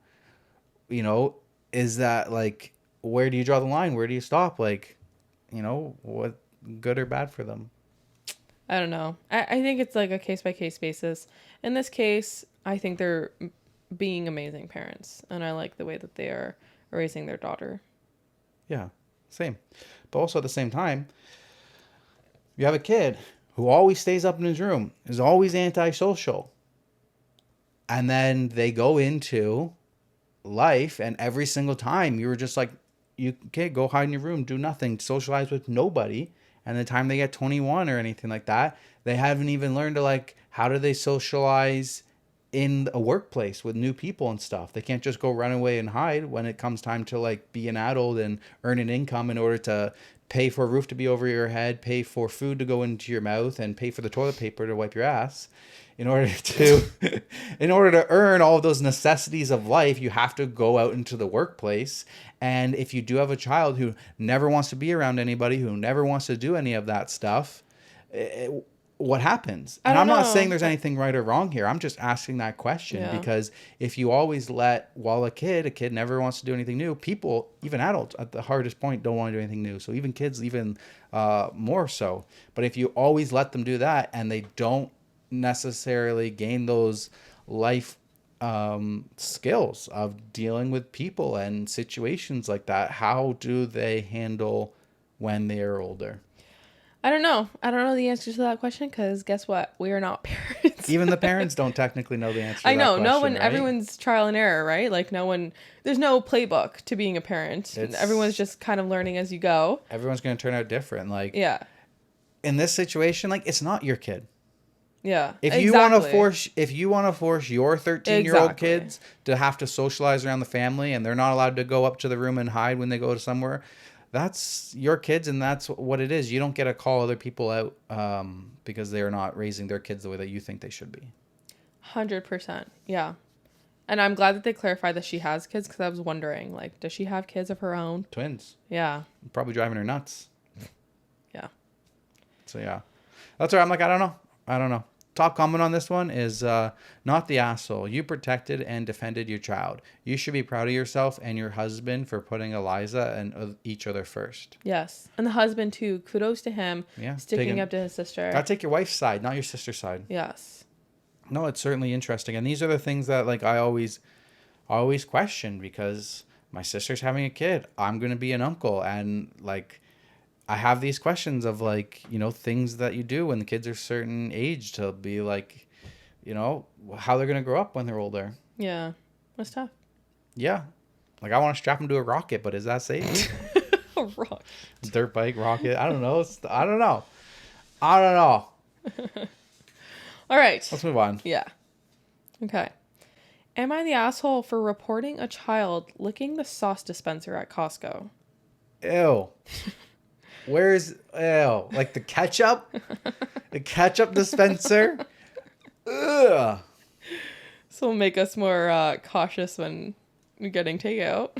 you know, is that like, where do you draw the line? Where do you stop? Like, you know, what good or bad for them? I don't know. I think it's like a case-by-case basis. In this case, I think they're being amazing parents. And I like the way that they are raising their daughter. Yeah, same. But also at the same time, you have a kid who always stays up in his room, is always antisocial. And then they go into life, and every single time you were just like, you can't go hide in your room, do nothing, socialize with nobody. And the time they get 21 or anything like that, they haven't even learned to like, how do they socialize in a workplace with new people and stuff. They can't just go run away and hide when it comes time to like be an adult and earn an income in order to pay for a roof to be over your head, pay for food to go into your mouth, and pay for the toilet paper to wipe your ass. In order to earn all of those necessities of life, you have to go out into the workplace. And if you do have a child who never wants to be around anybody, who never wants to do any of that stuff, what happens? And I'm not saying there's anything right or wrong here. I'm just asking that question because if you always a kid never wants to do anything new, people, even adults at the hardest point, don't want to do anything new. So even kids, even more so. But if you always let them do that and they don't necessarily gain those life skills of dealing with people and situations like that, how do they handle when they are older? I don't know. I don't know the answer to that question because guess what? We are not parents. Even the parents don't technically know the answer to I know. that question, No one, right? everyone's trial and error, right? Like no one, there's no playbook to being a parent. It's- Everyone's just kind of learning as you go. Everyone's going to turn out different. Like, Yeah. in this situation, like, it's not your kid. Yeah. If you want to force your 13-year-old kids to have to socialize around the family and they're not allowed to go up to the room and hide when they go to somewhere, that's your kids and that's what it is. You don't get to call other people out because they're not raising their kids the way that you think they should be. 100%. Yeah. And I'm glad that they clarified that she has kids because I was wondering, like, does she have kids of her own? Twins. Yeah. Probably driving her nuts. Yeah. So, yeah. That's right. I'm like, I don't know. Top comment on this one is not the asshole. You protected and defended your child. You should be proud of yourself and your husband for putting Eliza and each other first. Yes. And the husband, too. Kudos to him. Yeah. Sticking up to his sister. Gotta take your wife's side, not your sister's side. Yes. No, it's certainly interesting. And these are the things that, like, I always question because my sister's having a kid. I'm going to be an uncle. And, like, I have these questions of, like, you know, things that you do when the kids are a certain age to be, like, you know, how they're going to grow up when they're older. Yeah. That's tough. Yeah. Like, I want to strap them to a rocket, but is that safe? A rock. Dirt bike, rocket. I don't know. I don't know. All right. Let's move on. Yeah. Okay. Am I the asshole for reporting a child licking the sauce dispenser at Costco? Ew. Where's ew? Like the ketchup? The ketchup dispenser? Ugh. This will make us more cautious when getting takeout.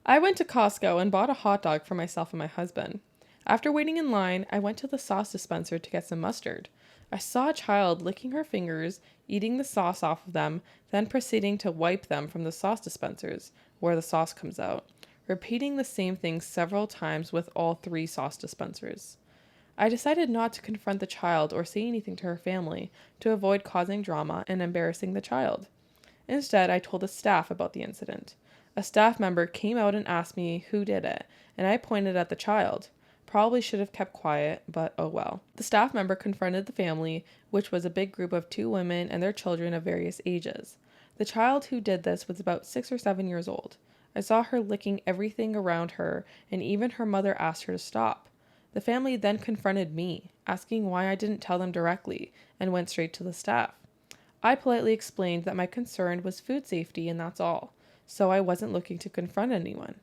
I went to Costco and bought a hot dog for myself and my husband. After waiting in line, I went to the sauce dispenser to get some mustard. I saw a child licking her fingers, eating the sauce off of them, then proceeding to wipe them from the sauce dispensers, where the sauce comes out, repeating the same thing several times with all 3 sauce dispensers. I decided not to confront the child or say anything to her family to avoid causing drama and embarrassing the child. Instead, I told the staff about the incident. A staff member came out and asked me who did it, and I pointed at the child. Probably should have kept quiet, but oh well. The staff member confronted the family, which was a big group of 2 women and their children of various ages. The child who did this was about 6 or 7 years old. I saw her licking everything around her, and even her mother asked her to stop. The family then confronted me, asking why I didn't tell them directly, and went straight to the staff. I politely explained that my concern was food safety and that's all, so I wasn't looking to confront anyone.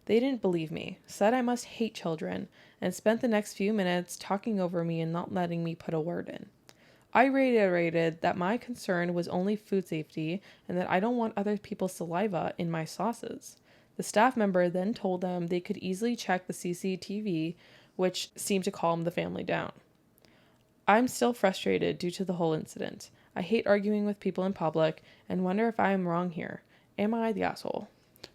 They didn't believe me, said I must hate children, and spent the next few minutes talking over me and not letting me put a word in. I reiterated that my concern was only food safety and that I don't want other people's saliva in my sauces. The staff member then told them they could easily check the CCTV, which seemed to calm the family down. I'm still frustrated due to the whole incident. I hate arguing with people in public and wonder if I am wrong here. Am I the asshole?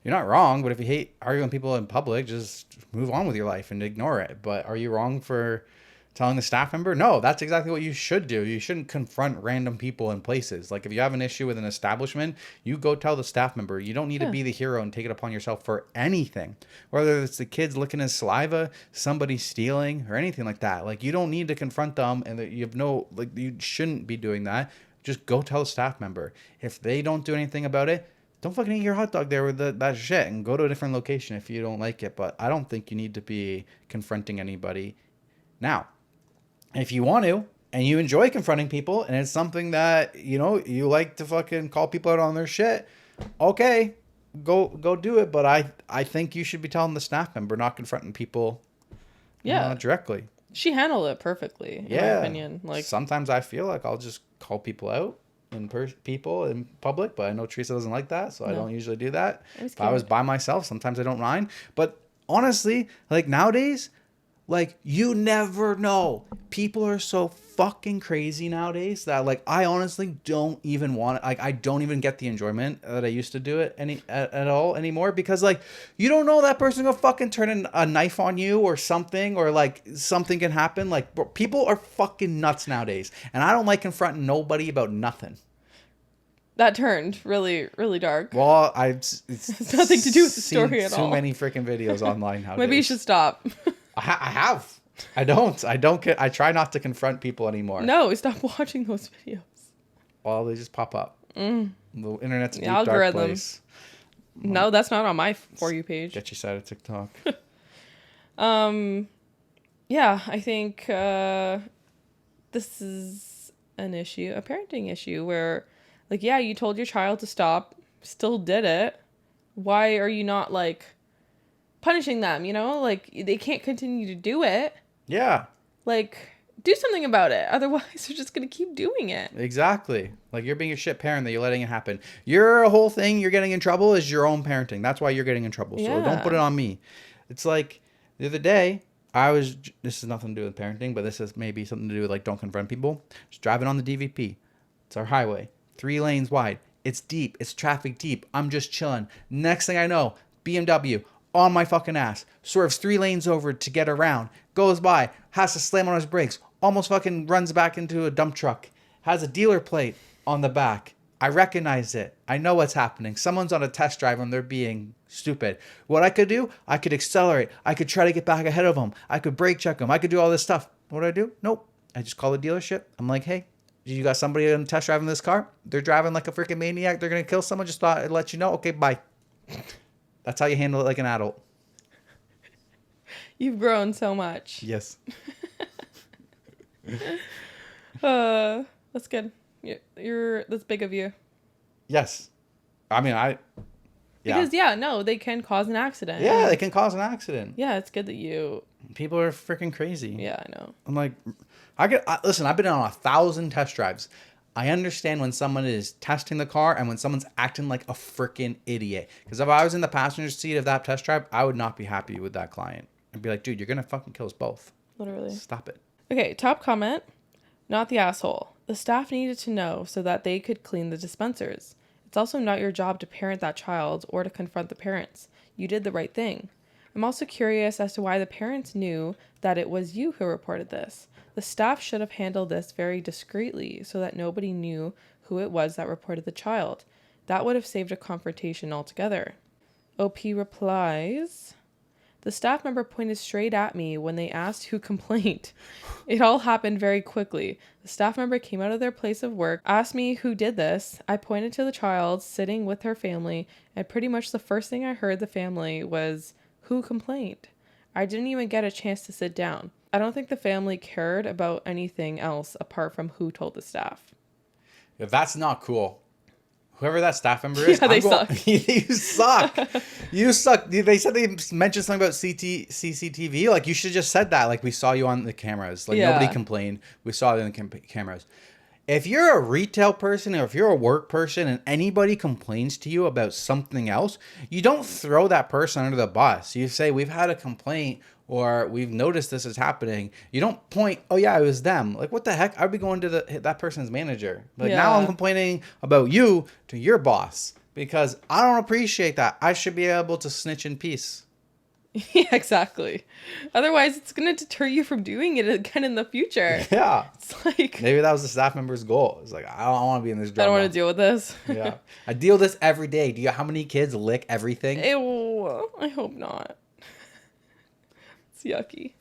You're not wrong, but if you hate arguing with people in public, just move on with your life and ignore it. But are you wrong for telling the staff member? No, that's exactly what you should do. You shouldn't confront random people in places. Like if you have an issue with an establishment, you go tell the staff member. You don't need to be the hero and take it upon yourself for anything. Whether it's the kids licking his saliva, somebody stealing, or anything like that. Like you don't need to confront them, and you have no, like, you shouldn't be doing that. Just go tell the staff member. If they don't do anything about it, don't fucking eat your hot dog there with that shit and go to a different location if you don't like it. But I don't think you need to be confronting anybody. Now, if you want to and you enjoy confronting people and it's something that, you know, you like to fucking call people out on their shit, okay, go do it. But I think you should be telling the staff member, not confronting people directly. She handled it perfectly, in my opinion. Like sometimes I feel like I'll just call people out. People in public, but I know Teresa doesn't like that, so I don't usually do that. If I was by myself, sometimes I don't mind. But honestly, like nowadays, like you never know. People are so fucking crazy nowadays that like I honestly don't even want it. Like I don't even get the enjoyment that I used to do it at all anymore, because like you don't know that person gonna fucking turn a knife on you or something, or like something can happen. Like bro, people are fucking nuts nowadays, and I don't like confronting nobody about nothing. That turned really, really dark. Well, it's nothing to do with the story at all. Too many freaking videos online nowadays. Maybe you should stop. I have. I don't. I try not to confront people anymore. No, stop watching those videos. Well, they just pop up. The internet's a The deep, algorithm. dark place. No, that's not on my For You page. Get your side of TikTok. Yeah, I think this is an issue, a parenting issue where, like, yeah, you told your child to stop, still did it. Why are you not, like, punishing them, you know? Like, they can't continue to do it. Yeah. Like, do something about it. Otherwise, they're just going to keep doing it. Exactly. Like, you're being a shit parent that you're letting it happen. Your whole thing you're getting in trouble is your own parenting. That's why you're getting in trouble. So don't put it on me. It's like the other day, this has nothing to do with parenting, but this is maybe something to do with, like, don't confront people. Just driving on the DVP. It's our highway. 3 lanes wide. It's deep. It's traffic deep. I'm just chilling. Next thing I know, BMW on my fucking ass. Swerves 3 lanes over to get around. Goes by. Has to slam on his brakes. Almost fucking runs back into a dump truck. Has a dealer plate on the back. I recognize it. I know what's happening. Someone's on a test drive and they're being stupid. What I could do, I could accelerate. I could try to get back ahead of them. I could brake check them. I could do all this stuff. What do I do? Nope. I just call the dealership. I'm like, hey, you got somebody on test driving this car? They're driving like a freaking maniac. They're going to kill someone. Just thought I'd let you know. Okay, bye. That's how you handle it like an adult. You've grown so much. Yes. That's good. That's big of you. Yes. I mean, yeah. Because, no, they can cause an accident. Yeah, they can cause an accident. Yeah, it's good that you... People are freaking crazy. Yeah, I know. I'm like, listen, I've been on 1,000 test drives. I understand when someone is testing the car and when someone's acting like a freaking idiot. Because if I was in the passenger seat of that test drive, I would not be happy with that client. I'd be like, dude, you're going to fucking kill us both. Literally. Stop it. Okay, top comment. Not the asshole. The staff needed to know so that they could clean the dispensers. It's also not your job to parent that child or to confront the parents. You did the right thing. I'm also curious as to why the parents knew that it was you who reported this. The staff should have handled this very discreetly so that nobody knew who it was that reported the child. That would have saved a confrontation altogether. OP replies, the staff member pointed straight at me when they asked who complained. It all happened very quickly. The staff member came out of their place of work, asked me who did this. I pointed to the child sitting with her family, and pretty much the first thing I heard the family was, who complained? I didn't even get a chance to sit down. I don't think the family cared about anything else apart from who told the staff. If that's not cool, whoever that staff member is, they suck. You suck. You suck. They said they mentioned something about CCTV. Like, you should have just said that. Like, we saw you on the cameras. Like, nobody complained. We saw it in the cameras. If you're a retail person or if you're a work person and anybody complains to you about something else, you don't throw that person under the bus. You say, we've had a complaint or we've noticed this is happening. You don't point, oh yeah, it was them. Like, what the heck? I'd be going to that person's manager. Like, now I'm complaining about you to your boss because I don't appreciate that. I should be able to snitch in peace. Yeah, exactly. Otherwise, it's going to deter you from doing it again in the future. Yeah. It's like... Maybe that was the staff member's goal. It's like, I don't want to be in this drama. I don't want to deal with this. Yeah. I deal with this every day. Do you know how many kids lick everything? Ew. I hope not. It's yucky.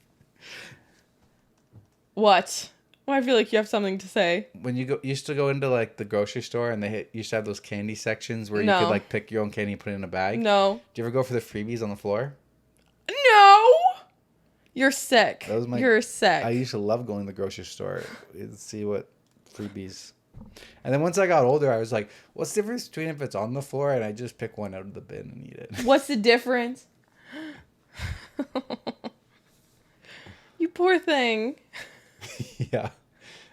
What? Well, I feel like you have something to say. When you used to go into like the grocery store and they used to have those candy sections where you could like pick your own candy and put it in a bag. No. Do you ever go for the freebies on the floor? No. You're sick. You're sick. I used to love going to the grocery store and see what freebies. And then once I got older, I was like, what's the difference between if it's on the floor and I just pick one out of the bin and eat it? What's the difference? You poor thing. Yeah.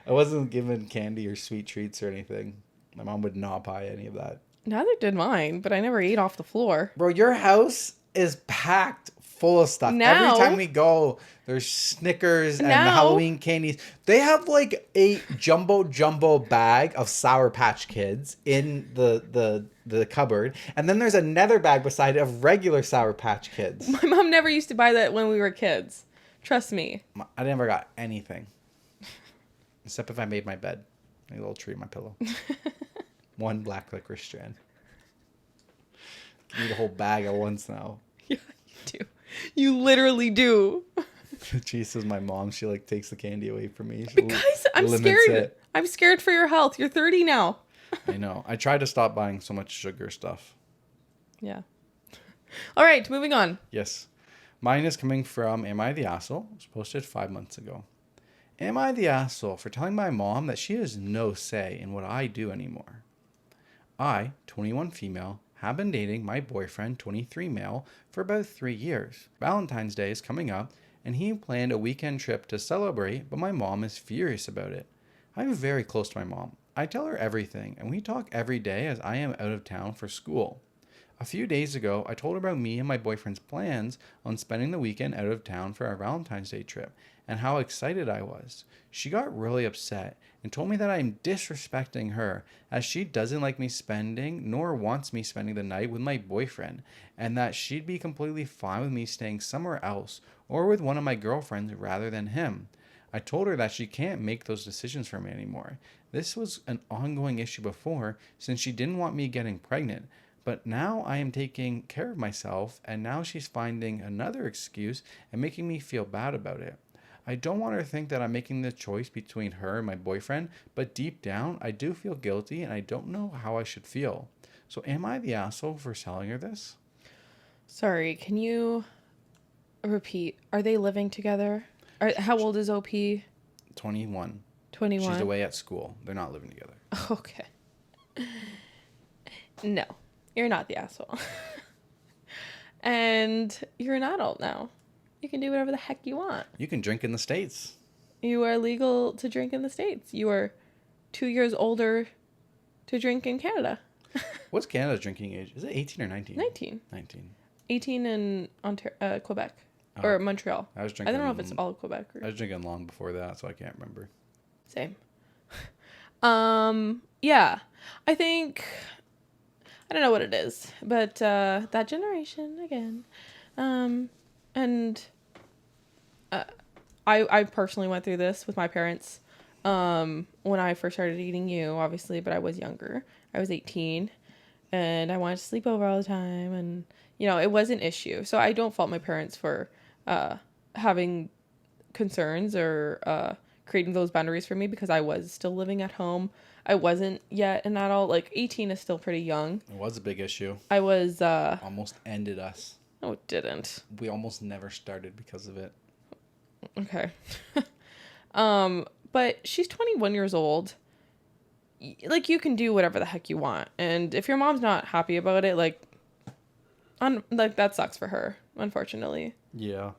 I wasn't given candy or sweet treats or anything. My mom would not buy any of that. Neither did mine, but I never ate off the floor. Bro, your house is packed full of stuff. Now, every time we go, there's Snickers and Halloween candies. They have like a jumbo bag of Sour Patch Kids in the cupboard. And then there's another bag beside it of regular Sour Patch Kids. My mom never used to buy that when we were kids. Trust me. I never got anything. Except if I made my bed. A little tree in my pillow. One black licorice strand. You need a whole bag at once now. Yeah, you do. You literally do. She says my mom, she like takes the candy away from me. She Because I'm limits scared. it. I'm scared for your health. You're 30 now. I know. I try to stop buying so much sugar stuff. Yeah. All right, moving on. Yes. Mine is coming from Am I the Asshole? It was posted 5 months ago. Am I the asshole for telling my mom that she has no say in what I do anymore? I, 21 female, have been dating my boyfriend, 23 male, for about 3 years. Valentine's Day is coming up, and he planned a weekend trip to celebrate, but my mom is furious about it. I'm very close to my mom. I tell her everything, and we talk every day as I am out of town for school. A few days ago, I told her about me and my boyfriend's plans on spending the weekend out of town for our Valentine's Day trip and how excited I was. She got really upset and told me that I'm disrespecting her as she doesn't like me spending nor wants me spending the night with my boyfriend, and that she'd be completely fine with me staying somewhere else or with one of my girlfriends rather than him. I told her that she can't make those decisions for me anymore. This was an ongoing issue before since she didn't want me getting pregnant. But now I am taking care of myself, and now she's finding another excuse and making me feel bad about it. I don't want her to think that I'm making the choice between her and my boyfriend, but deep down, I do feel guilty and I don't know how I should feel. So am I the asshole for telling her this? Sorry, can you repeat? Are they living together? How old is OP? 21. 21. She's away at school. They're not living together. Okay. No, you're not the asshole. And you're an adult now. You can do whatever the heck you want. You can drink in the States. You are legal to drink in the States. You are 2 years older to drink in Canada. What's Canada's drinking age? Is it 18 or 19? 19. 19. 18 in Quebec. Or Montreal. I was drinking. I don't know if it's all Quebec. I was drinking long before that, so I can't remember. Same. Yeah. I think... I don't know what it is. But that generation, again. And I personally went through this with my parents when I first started dating you, obviously, but I was younger. I was 18, and I wanted to sleep over all the time, and, you know, it was an issue. So I don't fault my parents for having concerns or creating those boundaries for me because I was still living at home. I wasn't yet an adult. Like, 18 is still pretty young. It was a big issue. I was... almost ended us. No, it didn't. We almost never started because of it. Okay. But she's 21 years old. Like, you can do whatever the heck you want. And if your mom's not happy about it, like that sucks for her, unfortunately. Yeah.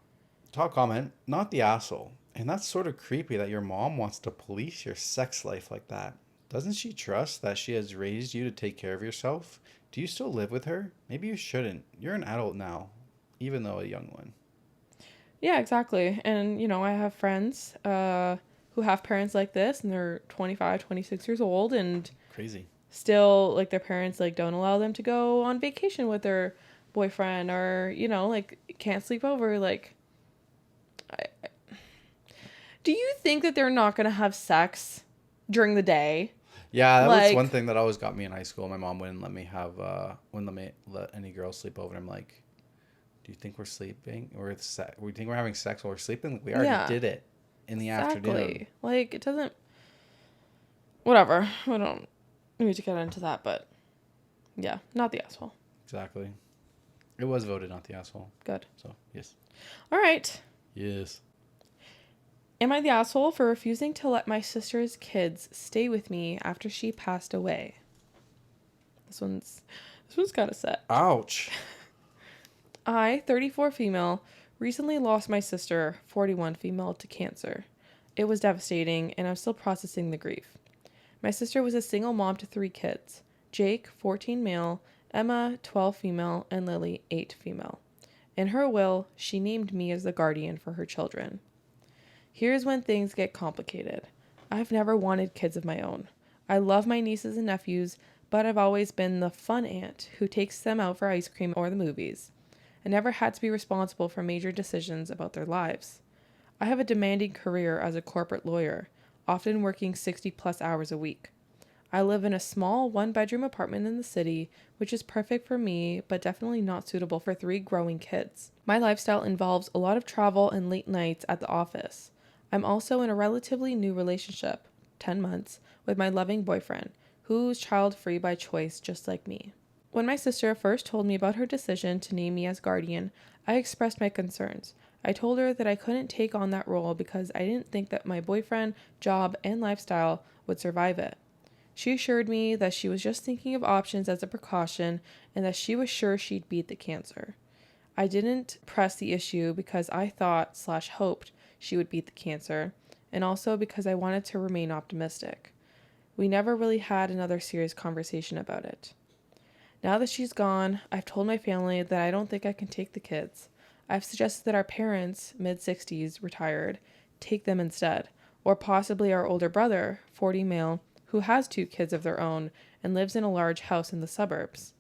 Top comment, not the asshole. And that's sort of creepy that your mom wants to police your sex life like that. Doesn't she trust that she has raised you to take care of yourself? Do you still live with her? Maybe you shouldn't. You're an adult now, even though a young one. Yeah, exactly. And, you know, I have friends who have parents like this, and they're 25, 26 years old, and crazy. Still, like, their parents, like, don't allow them to go on vacation with their boyfriend, or, you know, like, can't sleep over. Like, do you think that they're not going to have sex during the day? Yeah, that was one thing that always got me in high school. My mom wouldn't let me let any girls sleep over. And I'm like, do you think we're sleeping? We think we're having sex while we're sleeping? We already did it in the afternoon. Like, it doesn't... Whatever. I don't need to get into that, but... Yeah, not the asshole. Exactly. It was voted not the asshole. Good. So, yes. All right. Yes. Am I the asshole for refusing to let my sister's kids stay with me after she passed away? This one's kind of sad. Ouch. I, 34 female, recently lost my sister, 41 female, to cancer. It was devastating, and I'm still processing the grief. My sister was a single mom to 3 kids. Jake, 14 male, Emma, 12 female, and Lily, 8 female. In her will, she named me as the guardian for her children. Here's when things get complicated. I've never wanted kids of my own. I love my nieces and nephews, but I've always been the fun aunt who takes them out for ice cream or the movies. I never had to be responsible for major decisions about their lives. I have a demanding career as a corporate lawyer, often working 60+ hours a week. I live in a small 1-bedroom apartment in the city, which is perfect for me, but definitely not suitable for 3 growing kids. My lifestyle involves a lot of travel and late nights at the office. I'm also in a relatively new relationship, 10 months, with my loving boyfriend, who's child-free by choice just like me. When my sister first told me about her decision to name me as guardian, I expressed my concerns. I told her that I couldn't take on that role because I didn't think that my boyfriend, job, and lifestyle would survive it. She assured me that she was just thinking of options as a precaution and that she was sure she'd beat the cancer. I didn't press the issue because I thought/hoped she would beat the cancer, and also because I wanted to remain optimistic. We never really had another serious conversation about it. Now that she's gone, I've told my family that I don't think I can take the kids. I've suggested that our parents, mid-60s, retired, take them instead, or possibly our older brother, 40 male, who has 2 kids of their own and lives in a large house in the suburbs.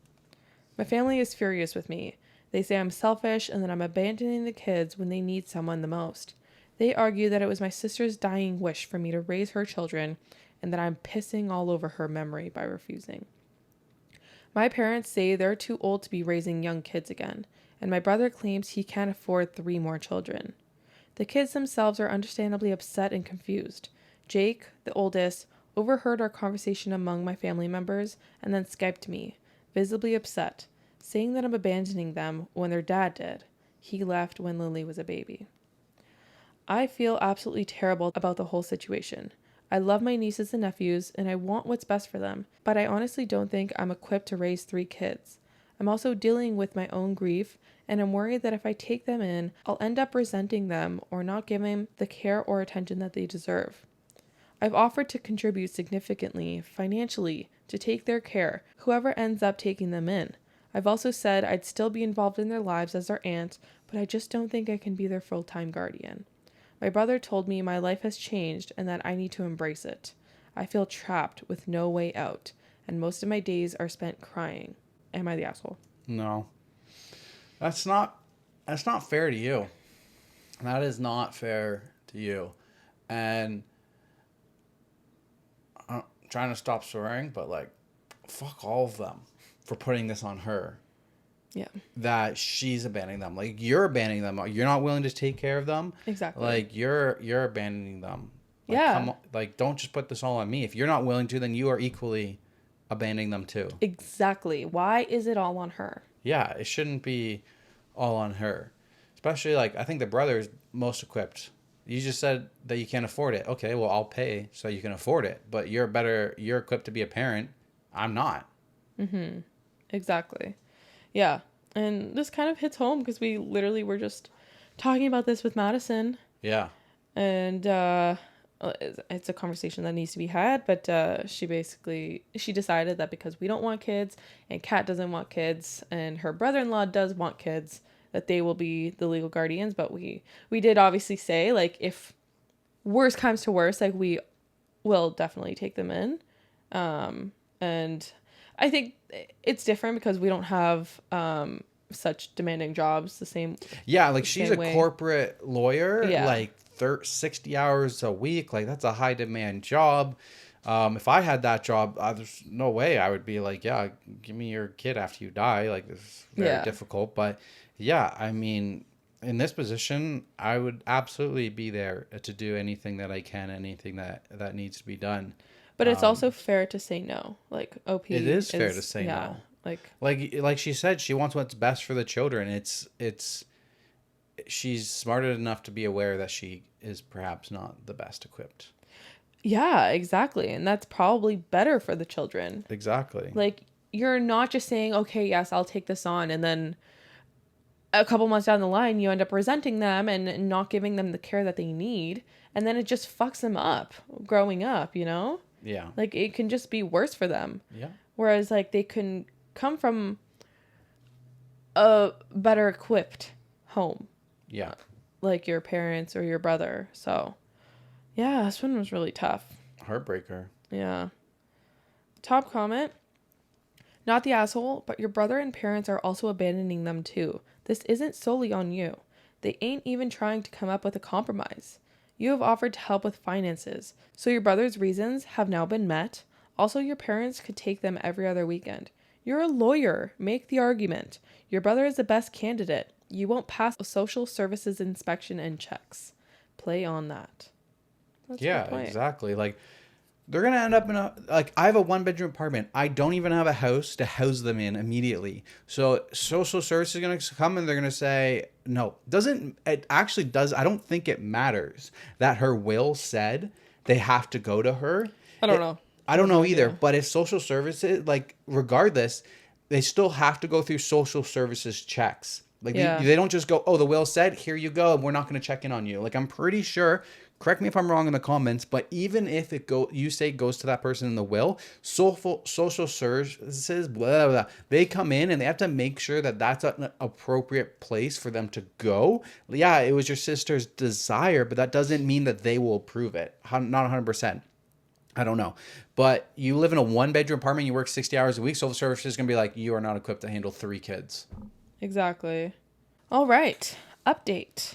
My family is furious with me. They say I'm selfish and that I'm abandoning the kids when they need someone the most. They argue that it was my sister's dying wish for me to raise her children and that I'm pissing all over her memory by refusing. My parents say they're too old to be raising young kids again, and my brother claims he can't afford 3 more children. The kids themselves are understandably upset and confused. Jake, the oldest, overheard our conversation among my family members and then Skyped me, visibly upset, saying that I'm abandoning them when their dad did. He left when Lily was a baby. I feel absolutely terrible about the whole situation. I love my nieces and nephews, and I want what's best for them, but I honestly don't think I'm equipped to raise 3 kids. I'm also dealing with my own grief, and I'm worried that if I take them in, I'll end up resenting them or not giving the care or attention that they deserve. I've offered to contribute significantly, financially, to take their care, whoever ends up taking them in. I've also said I'd still be involved in their lives as their aunt, but I just don't think I can be their full-time guardian. My brother told me my life has changed and that I need to embrace it. I feel trapped with no way out, and most of my days are spent crying. Am I the asshole? No. That's not fair to you. That is not fair to you. And I'm trying to stop swearing, but like, fuck all of them for putting this on her. Yeah. That she's abandoning them. Like, you're abandoning them. You're not willing to take care of them. Exactly. Like, you're abandoning them. Like, yeah. Come on, like, don't just put this all on me. If you're not willing to, then you are equally abandoning them too. Exactly. Why is it all on her? Yeah, it shouldn't be all on her. Especially, like, I think the brother is most equipped. You just said that you can't afford it. Okay, well, I'll pay so you can afford it. But you're equipped to be a parent. I'm not. Mm-hmm. Exactly. Yeah. And this kind of hits home because we literally were just talking about this with Madison. Yeah. And it's a conversation that needs to be had. But she decided that because we don't want kids and Kat doesn't want kids and her brother-in-law does want kids, that they will be the legal guardians. But we did obviously say, like, if worse comes to worse, like, we will definitely take them in. And I think it's different because we don't have such demanding jobs the same. Yeah, like, she's a way. corporate lawyer. Yeah. Like 60 hours a week. Like, that's a high demand job. If I had that job, there's no way I would be like, yeah, give me your kid after you die. Like, it's very difficult. But yeah, I mean, in this position, I would absolutely be there to do anything that I can, anything that needs to be done. But it's also fair to say no. Like, OP it is fair to say no. Like she said, she wants what's best for the children. She's smart enough to be aware that she is perhaps not the best equipped. Yeah, exactly. And that's probably better for the children. Exactly. Like, you're not just saying, okay, yes, I'll take this on, and then a couple months down the line, you end up resenting them and not giving them the care that they need, and then it just fucks them up growing up, you know? Yeah. Like, it can just be worse for them. Yeah. Whereas, like, they can come from a better equipped home. Yeah. Like your parents or your brother. So, yeah, this one was really tough. Heartbreaker. Yeah. Top comment. Not the asshole, but your brother and parents are also abandoning them too. This isn't solely on you. They ain't even trying to come up with a compromise. You have offered to help with finances, so your brother's reasons have now been met. Also, your parents could take them every other weekend. You're a lawyer. Make the argument. Your brother is the best candidate. You won't pass a social services inspection and checks. Play on that. That's a Yeah, good point. exactly. Like, they're gonna end up in a, like, I have a 1 bedroom apartment. I don't even have a house to house them in immediately. So social services is gonna come and they're gonna say no. Doesn't it actually does? I don't think it matters that her will said they have to go to her. I don't know. I don't have no know either. idea. But if social services, like, regardless, they still have to go through social services checks. Like, Yeah. they don't just go, oh, the will said, here you go. We're not going to check in on you. Like, I'm pretty sure. Correct me if I'm wrong in the comments, but even if you say it goes to that person in the will, social services, blah, blah, blah, they come in and they have to make sure that that's an appropriate place for them to go. Yeah, it was your sister's desire, but that doesn't mean that they will approve it. Not 100%. I don't know. But you live in a 1 bedroom apartment, you work 60 hours a week, social services is going to be like, you are not equipped to handle 3 kids. Exactly. All right. Update.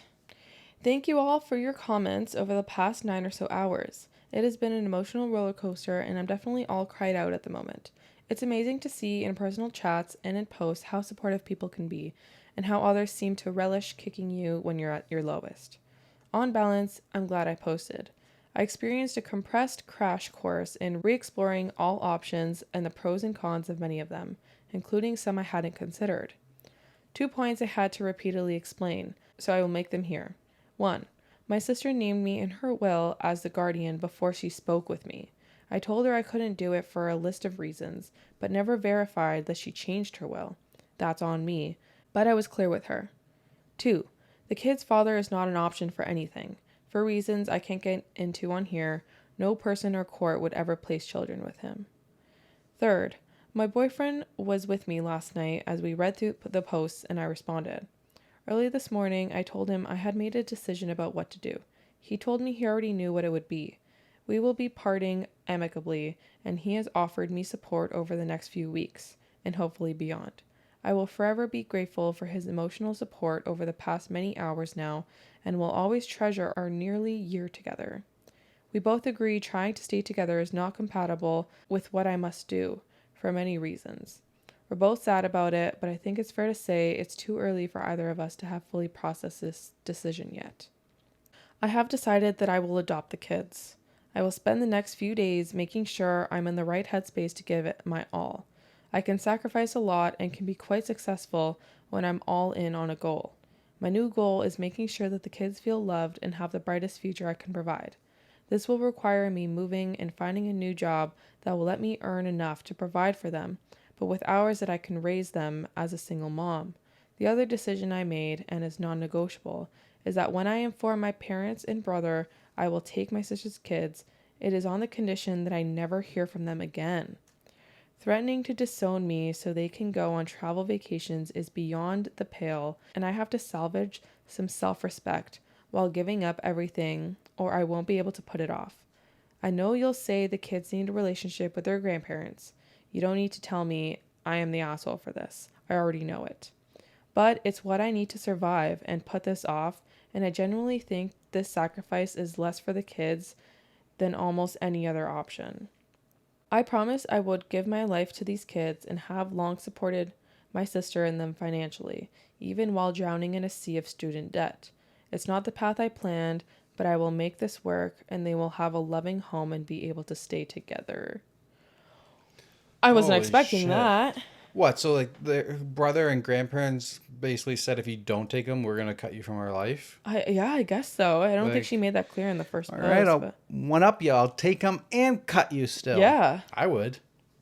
Thank you all for your comments over the past 9 or so hours. It has been an emotional roller coaster, and I'm definitely all cried out at the moment. It's amazing to see in personal chats and in posts how supportive people can be, and how others seem to relish kicking you when you're at your lowest. On balance, I'm glad I posted. I experienced a compressed crash course in re-exploring all options and the pros and cons of many of them, including some I hadn't considered. 2 points I had to repeatedly explain, so I will make them here. 1. My sister named me in her will as the guardian before she spoke with me. I told her I couldn't do it for a list of reasons, but never verified that she changed her will. That's on me, but I was clear with her. 2. The kid's father is not an option for anything. For reasons I can't get into on here, no person or court would ever place children with him. 3rd, my boyfriend was with me last night as we read through the posts and I responded. Early this morning, I told him I had made a decision about what to do. He told me he already knew what it would be. We will be parting amicably, and he has offered me support over the next few weeks, and hopefully beyond. I will forever be grateful for his emotional support over the past many hours now, and will always treasure our nearly year together. We both agree trying to stay together is not compatible with what I must do, for many reasons. We're both sad about it, but I think it's fair to say it's too early for either of us to have fully processed this decision yet. I have decided that I will adopt the kids. I will spend the next few days making sure I'm in the right headspace to give it my all. I can sacrifice a lot and can be quite successful when I'm all in on a goal. My new goal is making sure that the kids feel loved and have the brightest future I can provide. This will require me moving and finding a new job that will let me earn enough to provide for them, but with hours that I can raise them as a single mom. The other decision I made, and is non-negotiable, is that when I inform my parents and brother I will take my sister's kids, it is on the condition that I never hear from them again. Threatening to disown me so they can go on travel vacations is beyond the pale, and I have to salvage some self-respect while giving up everything, or I won't be able to put it off. I know you'll say the kids need a relationship with their grandparents. You don't need to tell me I am the asshole for this. I already know it. But it's what I need to survive and put this off, and I genuinely think this sacrifice is less for the kids than almost any other option. I promised I would give my life to these kids and have long supported my sister and them financially, even while drowning in a sea of student debt. It's not the path I planned, but I will make this work and they will have a loving home and be able to stay together. I wasn't Holy expecting shit. that. What? So, like, the brother and grandparents basically said, if you don't take them, we're going to cut you from our life? I guess so. I don't think Like, she made that clear in the first all post. right, I'll But one up you. I'll take them and cut you still. yeah, I would.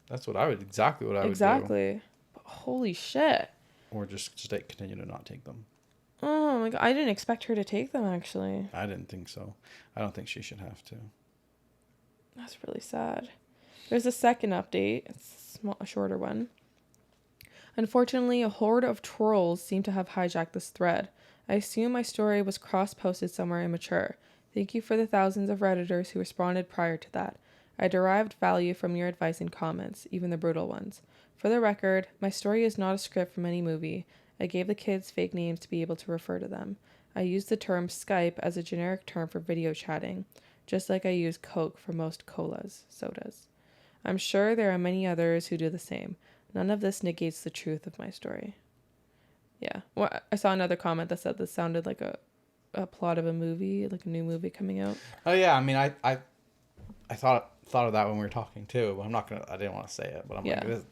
That's what I would, exactly what I would do. exactly. But holy shit. Or just continue to not take them. Oh my god, I didn't expect her to take them actually. I didn't think so. I don't think she should have to. That's really sad. There's a second update. It's a shorter one. Unfortunately, a horde of trolls seem to have hijacked this thread. I assume my story was cross-posted somewhere immature. Thank you for the thousands of Redditors who responded prior to that. I derived value from your advice and comments, even the brutal ones. For the record, my story is not a script from any movie. I gave the kids fake names to be able to refer to them. I used the term Skype as a generic term for video chatting, just like I use Coke for most colas, sodas. I'm sure there are many others who do the same. None of this negates the truth of my story. Yeah. Well, I saw another comment that said this sounded like a plot of a movie, like a new movie coming out. Oh yeah, I mean, I thought of that when we were talking too, but I didn't want to say it, but I'm like, this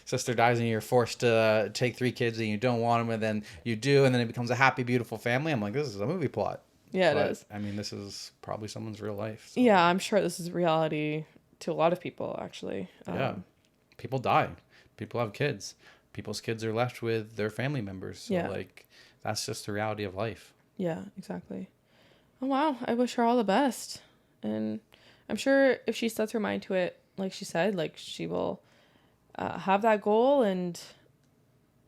sister dies and you're forced to take 3 kids and you don't want them, and then you do, and then it becomes a happy, beautiful family. I'm like, this is a movie plot. Yeah, it is. I mean, this is probably someone's real life. So. Yeah, I'm sure this is reality to a lot of people, actually. Yeah. People die. People have kids. People's kids are left with their family members. So, like, that's just the reality of life. Yeah, exactly. Oh, wow. I wish her all the best. And I'm sure if she sets her mind to it, like she said, like, she will have that goal, and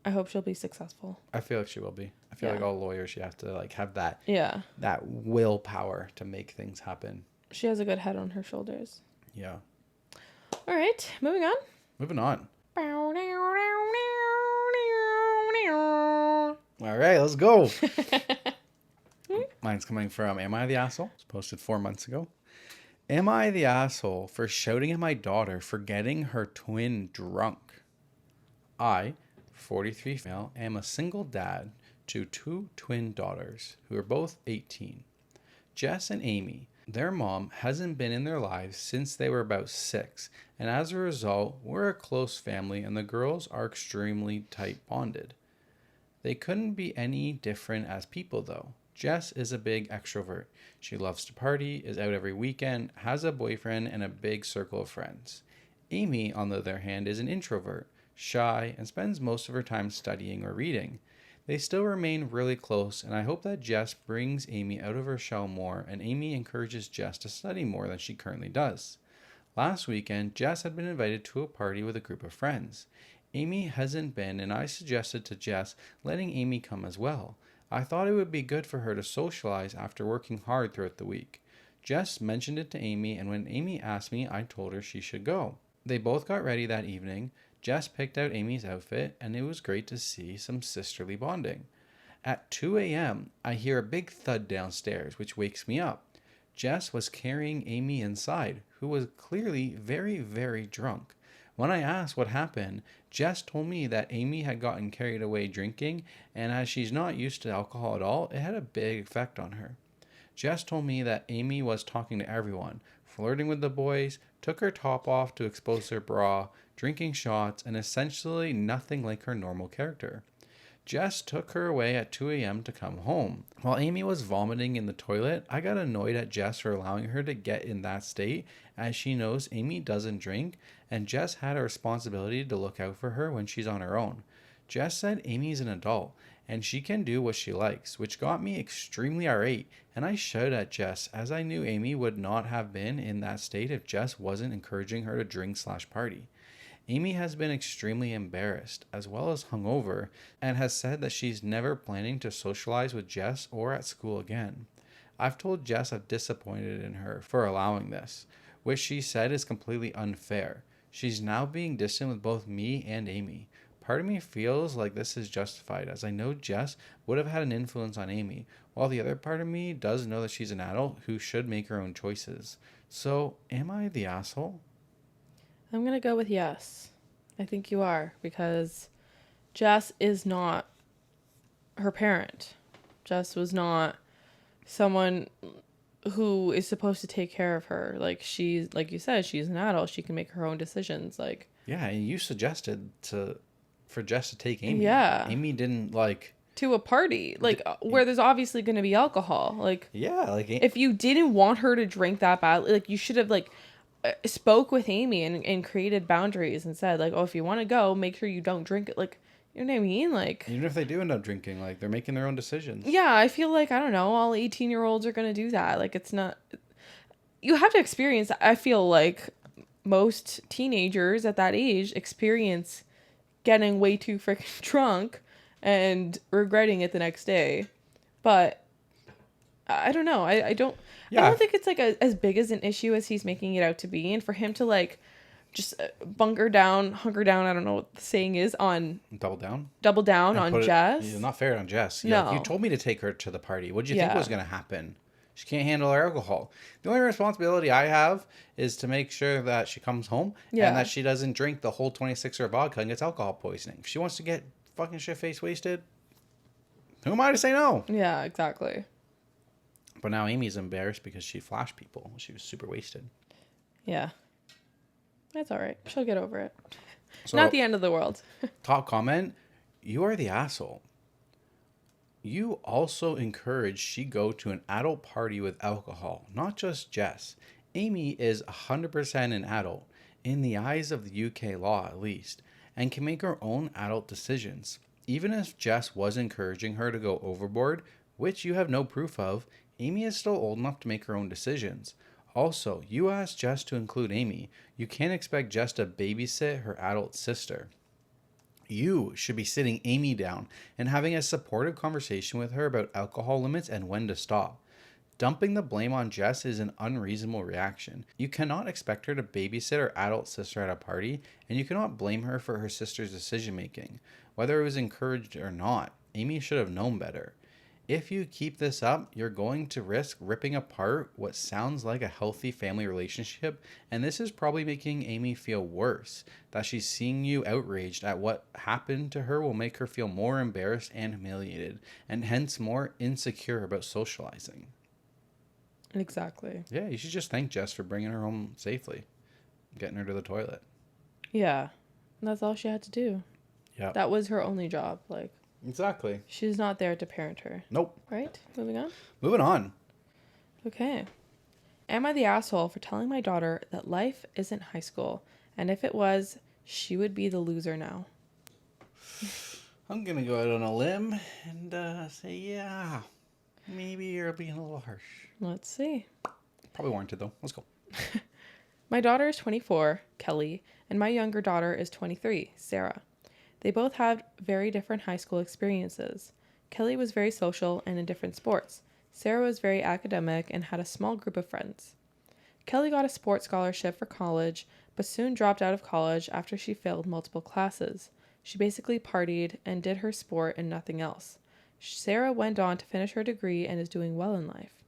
I hope she'll be successful. I feel like she will be. I feel like all lawyers, you have to, like, have that that willpower to make things happen. She has a good head on her shoulders. Yeah. All right, moving on. Moving on. All right, let's go. Mine's coming from Am I the Asshole? It's posted 4 months ago. Am I the asshole for shouting at my daughter for getting her twin drunk? I, 43 female, am a single dad to 2 twin daughters who are both 18. Jess and Amy. Their mom hasn't been in their lives since they were about 6, and as a result, we're a close family and the girls are extremely tight bonded. They couldn't be any different as people though. Jess is a big extrovert. She loves to party, is out every weekend, has a boyfriend, and a big circle of friends. Amy, on the other hand, is an introvert, shy, and spends most of her time studying or reading. They still remain really close, and I hope that Jess brings Amy out of her shell more, and Amy encourages Jess to study more than she currently does. Last weekend, Jess had been invited to a party with a group of friends. Amy hasn't been, and I suggested to Jess letting Amy come as well. I thought it would be good for her to socialize after working hard throughout the week. Jess mentioned it to Amy, and when Amy asked me, I told her she should go. They both got ready that evening. Jess picked out Amy's outfit, and it was great to see some sisterly bonding. At 2 a.m., I hear a big thud downstairs, which wakes me up. Jess was carrying Amy inside, who was clearly very, very drunk. When I asked what happened, Jess told me that Amy had gotten carried away drinking, and as she's not used to alcohol at all, it had a big effect on her. Jess told me that Amy was talking to everyone, flirting with the boys, took her top off to expose her bra, drinking shots, and essentially nothing like her normal character. Jess took her away at 2 a.m. to come home. While Amy was vomiting in the toilet, I got annoyed at Jess for allowing her to get in that state, as she knows Amy doesn't drink, and Jess had a responsibility to look out for her when she's on her own. Jess said Amy's an adult, and she can do what she likes, which got me extremely irate, and I shouted at Jess, as I knew Amy would not have been in that state if Jess wasn't encouraging her to drink/party. Amy has been extremely embarrassed, as well as hungover, and has said that she's never planning to socialize with Jess or at school again. I've told Jess I'm disappointed in her for allowing this, which she said is completely unfair. She's now being distant with both me and Amy. Part of me feels like this is justified, as I know Jess would have had an influence on Amy, while the other part of me does know that she's an adult who should make her own choices. So, am I the asshole? I'm going to go with yes. I think you are, because Jess is not her parent. Jess was not someone who is supposed to take care of her. Like, she's, like you said, she's an adult. She can make her own decisions. Like, yeah, and you suggested for Jess to take Amy. Yeah. Amy didn't, like... To a party, like, where there's obviously going to be alcohol. Like, yeah, like... If you didn't want her to drink that badly, like, you should have, like... spoke with Amy and created boundaries and said, like, oh, if you want to go, make sure you don't drink it. Like, you know what I mean? Like, even if they do end up drinking, like, they're making their own decisions. Yeah, I feel like, I don't know, all 18-year-olds are going to do that. Like, it's not... You have to experience... I feel like most teenagers at that age experience getting way too freaking drunk and regretting it the next day. But I don't know. I don't... Yeah. I don't think it's like as big as an issue as he's making it out to be. And for him to like just hunker down, I don't know what the saying is, on... Double down on Jess. Not fair on Jess. Yeah, no. You told me to take her to the party. What did you think was going to happen? She can't handle her alcohol. The only responsibility I have is to make sure that she comes home and that she doesn't drink the whole 26er of vodka and gets alcohol poisoning. If she wants to get fucking shit-faced wasted, who am I to say no? Yeah, exactly. But now Amy's embarrassed because she flashed people when she was super wasted. Yeah. That's all right. She'll get over it. So, not the end of the world. Top comment, you are the asshole. You also encouraged she go to an adult party with alcohol, not just Jess. Amy is 100% an adult, in the eyes of the UK law at least, and can make her own adult decisions. Even if Jess was encouraging her to go overboard, which you have no proof of, Amy is still old enough to make her own decisions. Also, you asked Jess to include Amy. You can't expect Jess to babysit her adult sister. You should be sitting Amy down and having a supportive conversation with her about alcohol limits and when to stop. Dumping the blame on Jess is an unreasonable reaction. You cannot expect her to babysit her adult sister at a party, and you cannot blame her for her sister's decision making. Whether it was encouraged or not, Amy should have known better. If you keep this up, you're going to risk ripping apart what sounds like a healthy family relationship, and this is probably making Amy feel worse. That she's seeing you outraged at what happened to her will make her feel more embarrassed and humiliated, and hence more insecure about socializing. Exactly. Yeah, you should just thank Jess for bringing her home safely, getting her to the toilet. Yeah. That's all she had to do. Yeah. That was her only job. Like, exactly. she's not there to parent her. Nope. Right? Moving on? Moving on. Okay. Am I the asshole for telling my daughter that life isn't high school? And if it was, she would be the loser now. I'm going to go out on a limb and say, yeah, maybe you're being a little harsh. Let's see. Probably warranted, though. Let's go. My daughter is 24, Kelly, and my younger daughter is 23, Sarah. They both had very different high school experiences. Kelly was very social and in different sports. Sarah was very academic and had a small group of friends. Kelly got a sports scholarship for college, but soon dropped out of college after she failed multiple classes. She basically partied and did her sport and nothing else. Sarah went on to finish her degree and is doing well in life.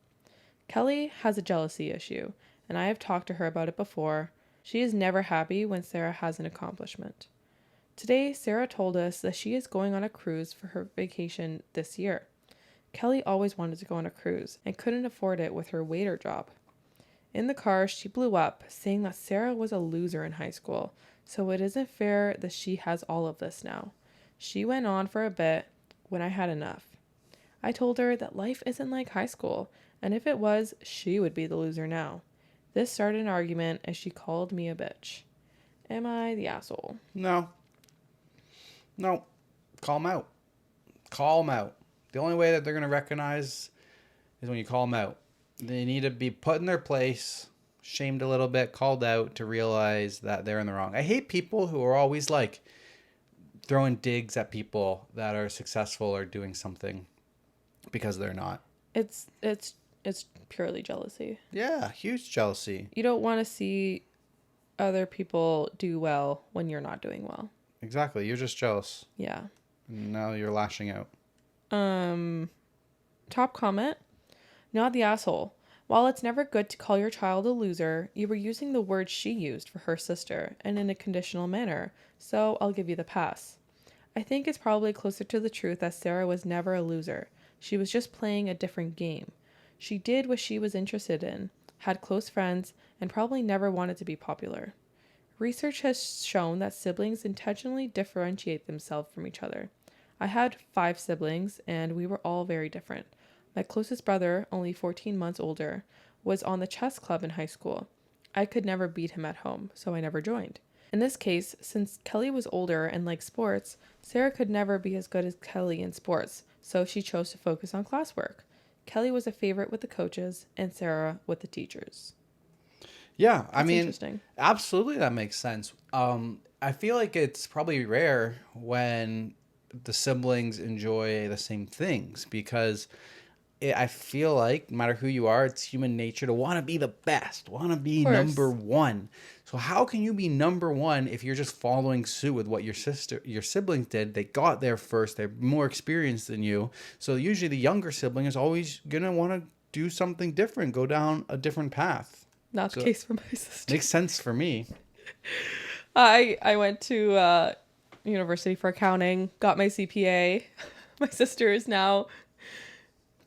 Kelly has a jealousy issue, and I have talked to her about it before. She is never happy when Sarah has an accomplishment. Today, Sarah told us that she is going on a cruise for her vacation this year. Kelly always wanted to go on a cruise and couldn't afford it with her waiter job. In the car, she blew up, saying that Sarah was a loser in high school, so it isn't fair that she has all of this now. She went on for a bit when I had enough. I told her that life isn't like high school, and if it was, she would be the loser now. This started an argument and she called me a bitch. Am I the asshole? No. Call them out. Call them out. The only way that they're going to recognize is when you call them out. They need to be put in their place, shamed a little bit, called out to realize that they're in the wrong. I hate people who are always like throwing digs at people that are successful or doing something because they're not. It's purely jealousy. Yeah, huge jealousy. You don't want to see other people do well when you're not doing well. Exactly. You're just jealous. Yeah. Now you're lashing out. Top comment. Not the asshole. While it's never good to call your child a loser, you were using the word she used for her sister and in a conditional manner, so I'll give you the pass. I think it's probably closer to the truth that Sarah was never a loser. She was just playing a different game. She did what she was interested in, had close friends, and probably never wanted to be popular. Research has shown that siblings intentionally differentiate themselves from each other. I had 5 siblings, and we were all very different. My closest brother, only 14 months older, was on the chess club in high school. I could never beat him at home, so I never joined. In this case, since Kelly was older and liked sports, Sarah could never be as good as Kelly in sports, so she chose to focus on classwork. Kelly was a favorite with the coaches, and Sarah with the teachers. Yeah, I mean, interesting. Absolutely that makes sense. I feel like it's probably rare when the siblings enjoy the same things because I feel like no matter who you are, it's human nature to want to be the best, want to be number one. So how can you be number one if you're just following suit with what your siblings did? They got there first. They're more experienced than you. So usually the younger sibling is always going to want to do something different, go down a different path. Not the case for my sister. Makes sense for me. I went to university for accounting, got my CPA. My sister is now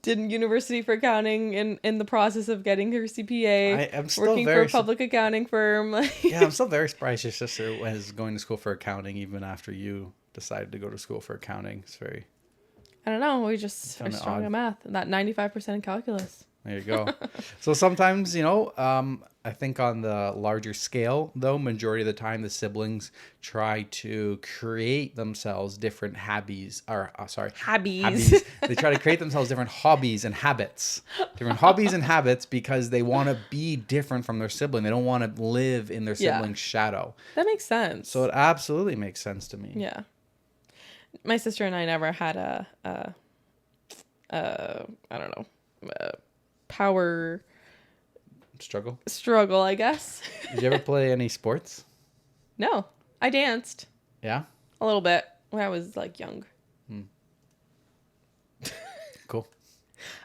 did university for accounting in the process of getting her CPA. I'm still working for a public accounting firm. Yeah, I'm still very surprised your sister was going to school for accounting even after you decided to go to school for accounting. It's very... I don't know. We just are strong at math. That 95% in calculus. There you go. So sometimes, I think on the larger scale, though, majority of the time, the siblings try to create themselves different hobbies. They try to create themselves different hobbies and habits. Because they want to be different from their sibling. They don't want to live in their sibling's shadow. That makes sense. So it absolutely makes sense to me. Yeah. My sister and I never had I don't know, power struggle, I guess. Did you ever play any sports? No, I danced. Yeah? A little bit when I was like young. Cool.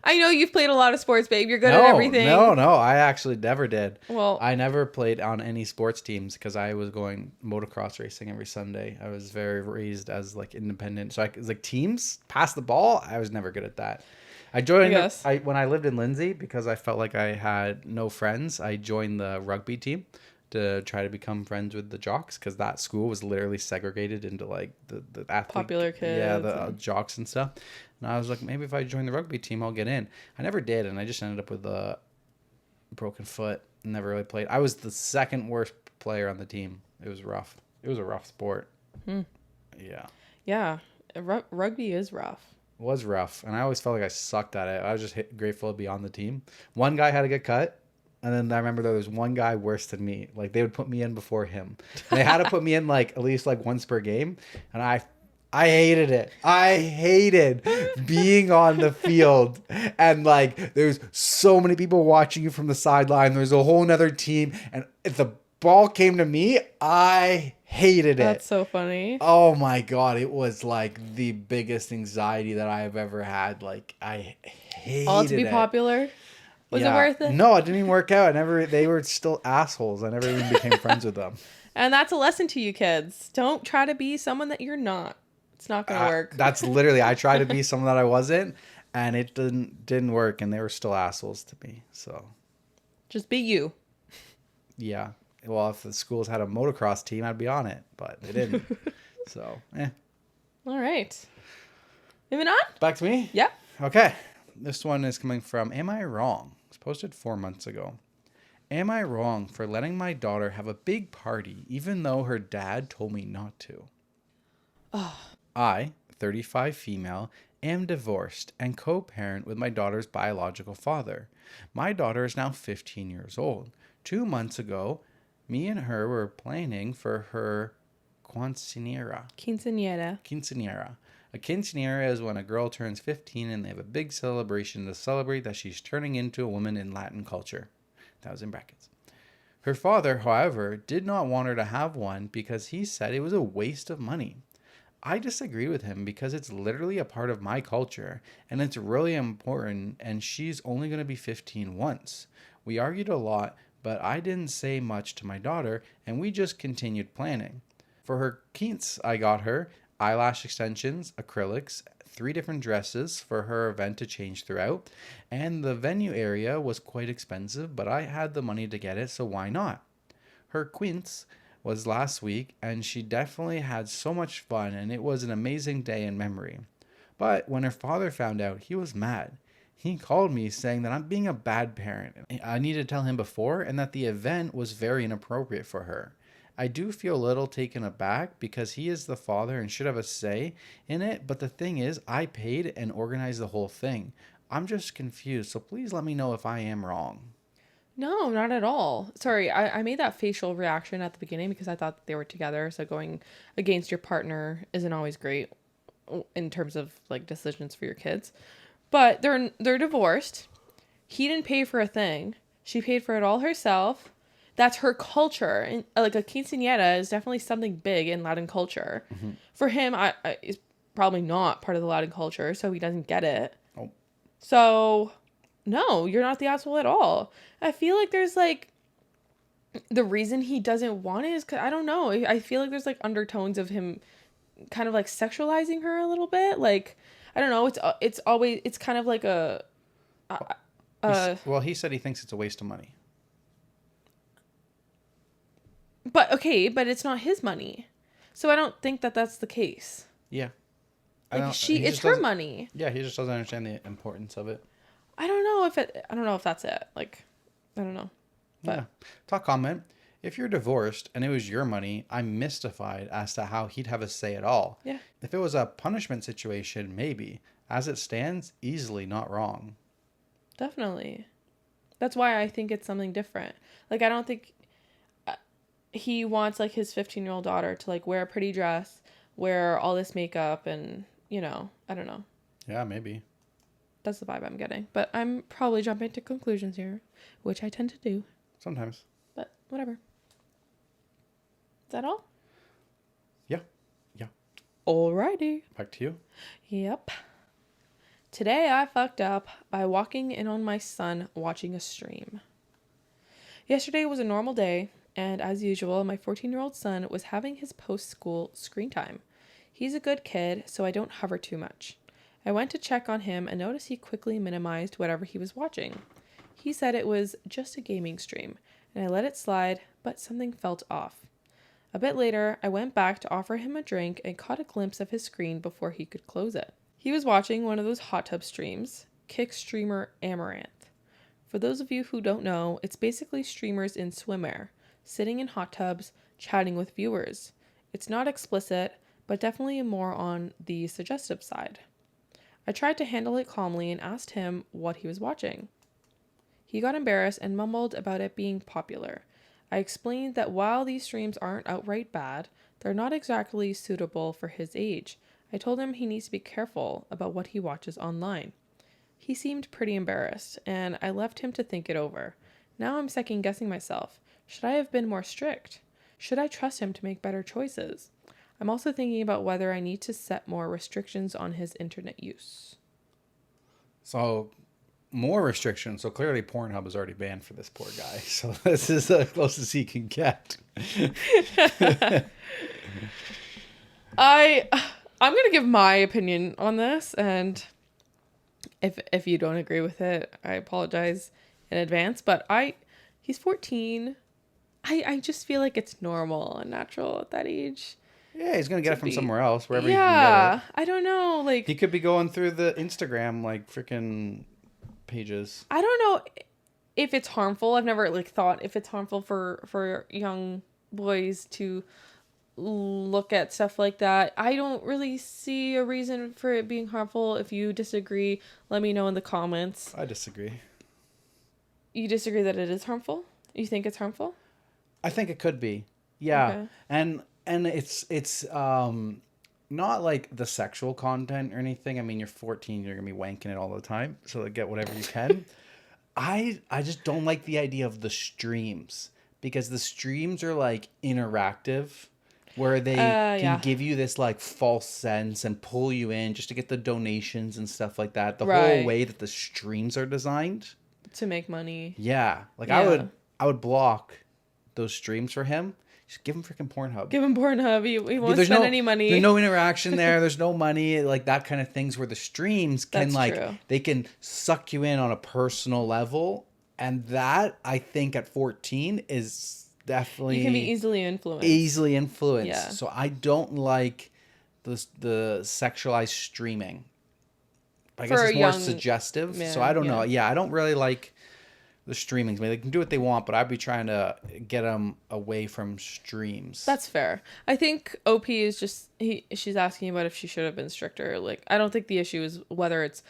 I know you've played a lot of sports, babe. You're good at everything. No, I actually never did. Well, I never played on any sports teams because I was going motocross racing every Sunday. I was very raised as like independent. So teams, pass the ball. I was never good at that. I joined when I lived in Lindsay because I felt like I had no friends. I joined the rugby team to try to become friends with the jocks because that school was literally segregated into like the athlete, popular kids. Yeah, the jocks and stuff. And I was like, maybe if I join the rugby team, I'll get in. I never did, and I just ended up with a broken foot. Never really played. I was the second worst player on the team. It was rough. It was a rough sport. Yeah. Yeah, rugby is rough. It was rough, and I always felt like I sucked at it. I was just grateful to be on the team. One guy had to get cut, and then I remember there was one guy worse than me. Like, they would put me in before him. And they had to put me in, like, at least, like, once per game, and I hated it. I hated being on the field. And, like, there's so many people watching you from the sideline. There's a whole nother team. And if the ball came to me, I hated it. That's so funny. Oh, my God. It was, like, the biggest anxiety that I have ever had. Like, I hated it. All to be popular? Was it worth it? No, it didn't even work out. They were still assholes. I never even became friends with them. And that's a lesson to you kids. Don't try to be someone that you're not. It's not going to work. That's literally, I tried to be someone that I wasn't, and it didn't work, and they were still assholes to me. So just be you. Yeah. Well, if the schools had a motocross team, I'd be on it, but they didn't. So, All right. Moving on? Back to me? Yep. Okay. This one is coming from Am I Wrong? It was posted 4 months ago. Am I wrong for letting my daughter have a big party even though her dad told me not to? I, 35 female, am divorced and co-parent with my daughter's biological father. My daughter is now 15 years old. 2 months ago, me and her were planning for her quinceañera. A quinceañera is when a girl turns 15 and they have a big celebration to celebrate that she's turning into a woman in Latin culture. That was in brackets. Her father, however, did not want her to have one because he said it was a waste of money. I disagree with him because it's literally a part of my culture and it's really important, and she's only going to be 15 once. We argued a lot, but I didn't say much to my daughter and we just continued planning. For her quince, I got her eyelash extensions, acrylics, 3 different dresses for her event to change throughout, and the venue area was quite expensive, but I had the money to get it, so why not? Her quince was last week, and she definitely had so much fun, and it was an amazing day in memory. But when her father found out, he was mad. He called me saying that I'm being a bad parent. I needed to tell him before, and that the event was very inappropriate for her. I do feel a little taken aback because he is the father and should have a say in it, but the thing is, I paid and organized the whole thing. I'm just confused, so please let me know if I am wrong. No, not at all. Sorry, I made that facial reaction at the beginning because I thought they were together, so going against your partner isn't always great in terms of like decisions for your kids. But they're divorced. He didn't pay for a thing. She paid for it all herself. That's her culture. And like a quinceañera is definitely something big in Latin culture. Mm-hmm. For him, it's probably not part of the Latin culture, so he doesn't get it. Oh. So No, you're not the asshole at all. I feel like there's like the reason he doesn't want it is because I don't know. I feel like there's like undertones of him kind of like sexualizing her a little bit. Like I don't know. It's always it's kind of like Well, he said he thinks it's a waste of money. But okay, but it's not his money, so I don't think that that's the case. Yeah. Like it's her money. Yeah, he just doesn't understand the importance of it. I don't know if that's it. Like, I don't know. But Yeah. Talk comment. If you're divorced and it was your money, I'm mystified as to how he'd have a say at all. Yeah. If it was a punishment situation, maybe. As it stands, easily not wrong. Definitely. That's why I think it's something different. Like, I don't think he wants, like, his 15-year-old daughter to, like, wear a pretty dress, wear all this makeup, and, you know, I don't know. Yeah, maybe. That's the vibe I'm getting. But I'm probably jumping to conclusions here, which I tend to do. Sometimes. But whatever. Is that all? Yeah. Yeah. Alrighty. Back to you. Yep. Today I fucked up by walking in on my son watching a stream. Yesterday was a normal day, and as usual, my 14-year-old son was having his post-school screen time. He's a good kid, so I don't hover too much. I went to check on him and noticed he quickly minimized whatever he was watching. He said it was just a gaming stream, and I let it slide, but something felt off. A bit later, I went back to offer him a drink and caught a glimpse of his screen before he could close it. He was watching one of those hot tub streams, Kick Streamer Amaranth. For those of you who don't know, it's basically streamers in swimwear, sitting in hot tubs, chatting with viewers. It's not explicit, but definitely more on the suggestive side. I tried to handle it calmly and asked him what he was watching. He got embarrassed and mumbled about it being popular. I explained that while these streams aren't outright bad, they're not exactly suitable for his age. I told him he needs to be careful about what he watches online. He seemed pretty embarrassed, and I left him to think it over. Now I'm second-guessing myself. Should I have been more strict? Should I trust him to make better choices? I'm also thinking about whether I need to set more restrictions on his internet use. So, more restrictions. So, clearly Pornhub is already banned for this poor guy. So, this is the closest he can get. I'm going to give my opinion on this, and if you don't agree with it, I apologize in advance, but he's 14. I just feel like it's normal and natural at that age. Yeah, he's going to get it from somewhere else, wherever he can get it. I don't know, like... He could be going through the Instagram, like, freaking pages. I don't know if it's harmful. I've never, like, thought if it's harmful for young boys to look at stuff like that. I don't really see a reason for it being harmful. If you disagree, let me know in the comments. I disagree. You disagree that it is harmful? You think it's harmful? I think it could be. Yeah. Okay. And it's not like the sexual content or anything. I mean, you're 14, you're going to be wanking it all the time, so get whatever you can. I just don't like the idea of the streams, because the streams are like interactive, where they can give you this like false sense and pull you in just to get the donations and stuff like that. The whole way that the streams are designed to make money. Yeah. Like I would block those streams for him. Just give him freaking Pornhub. Give him Pornhub. He won't spend any money. There's no interaction there. There's no money. Like that kind of things where the streams can they can suck you in on a personal level. And that, I think at 14 is definitely... You can be easily influenced. Yeah. So I don't like the sexualized streaming. I guess it's more suggestive. Man, so I don't know. Yeah, I don't really like the streamings. I mean, they can do what they want, but I'd be trying to get them away from streams. That's fair. I think OP is just she's asking about if she should have been stricter. Like, I don't think the issue is whether it's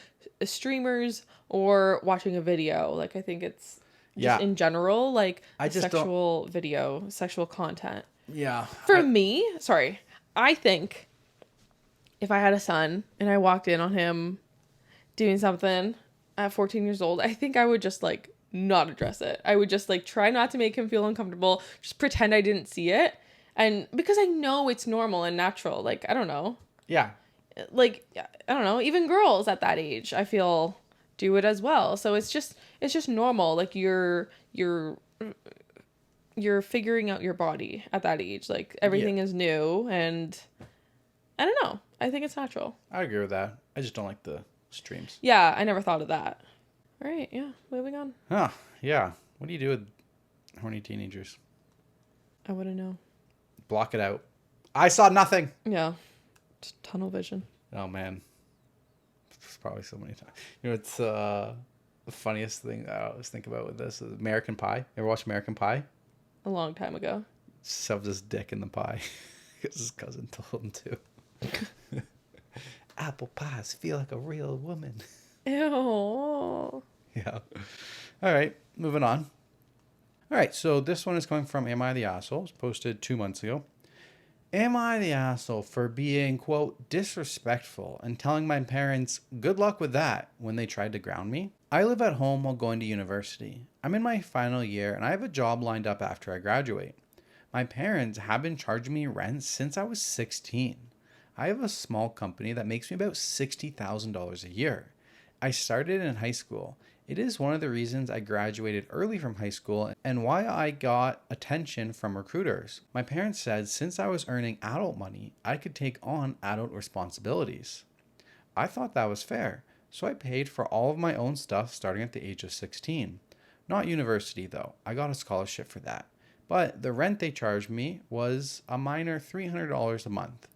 streamers or watching a video. Like, I think it's just in general, like sexual content. Yeah. For me, I think if I had a son and I walked in on him doing something at 14 years old, I think I would just like not address it. I would just like try not to make him feel uncomfortable, just pretend I didn't see it. And because I know it's normal and natural, like, I don't know. Yeah. Like, I don't know, even girls at that age, I feel do it as well. So it's just normal. Like you're figuring out your body at that age. Like everything is new, and I don't know. I think it's natural. I agree with that. I just don't like the streams. Yeah, I never thought of that. All right, yeah, moving on. Huh, yeah. What do you do with horny teenagers? I wouldn't know. Block it out. I saw nothing. Yeah, just tunnel vision. Oh, man. It's probably so many times. You know, it's the funniest thing that I always think about with this is American Pie. Ever watch American Pie? A long time ago. Shoves his dick in the pie because his cousin told him to. Apple pies feel like a real woman. Ew. Yeah. All right, moving on. All right, so this one is coming from Am I the Asshole? It was posted 2 months ago. Am I the asshole for being, quote, disrespectful and telling my parents good luck with that when they tried to ground me? I live at home while going to university. I'm in my final year and I have a job lined up after I graduate. My parents have been charging me rent since I was 16. I have a small company that makes me about $60,000 a year. I started in high school. It is one of the reasons I graduated early from high school and why I got attention from recruiters. My parents said since I was earning adult money, I could take on adult responsibilities. I thought that was fair, so I paid for all of my own stuff starting at the age of 16. Not university though, I got a scholarship for that. But the rent they charged me was a minor $300 a month.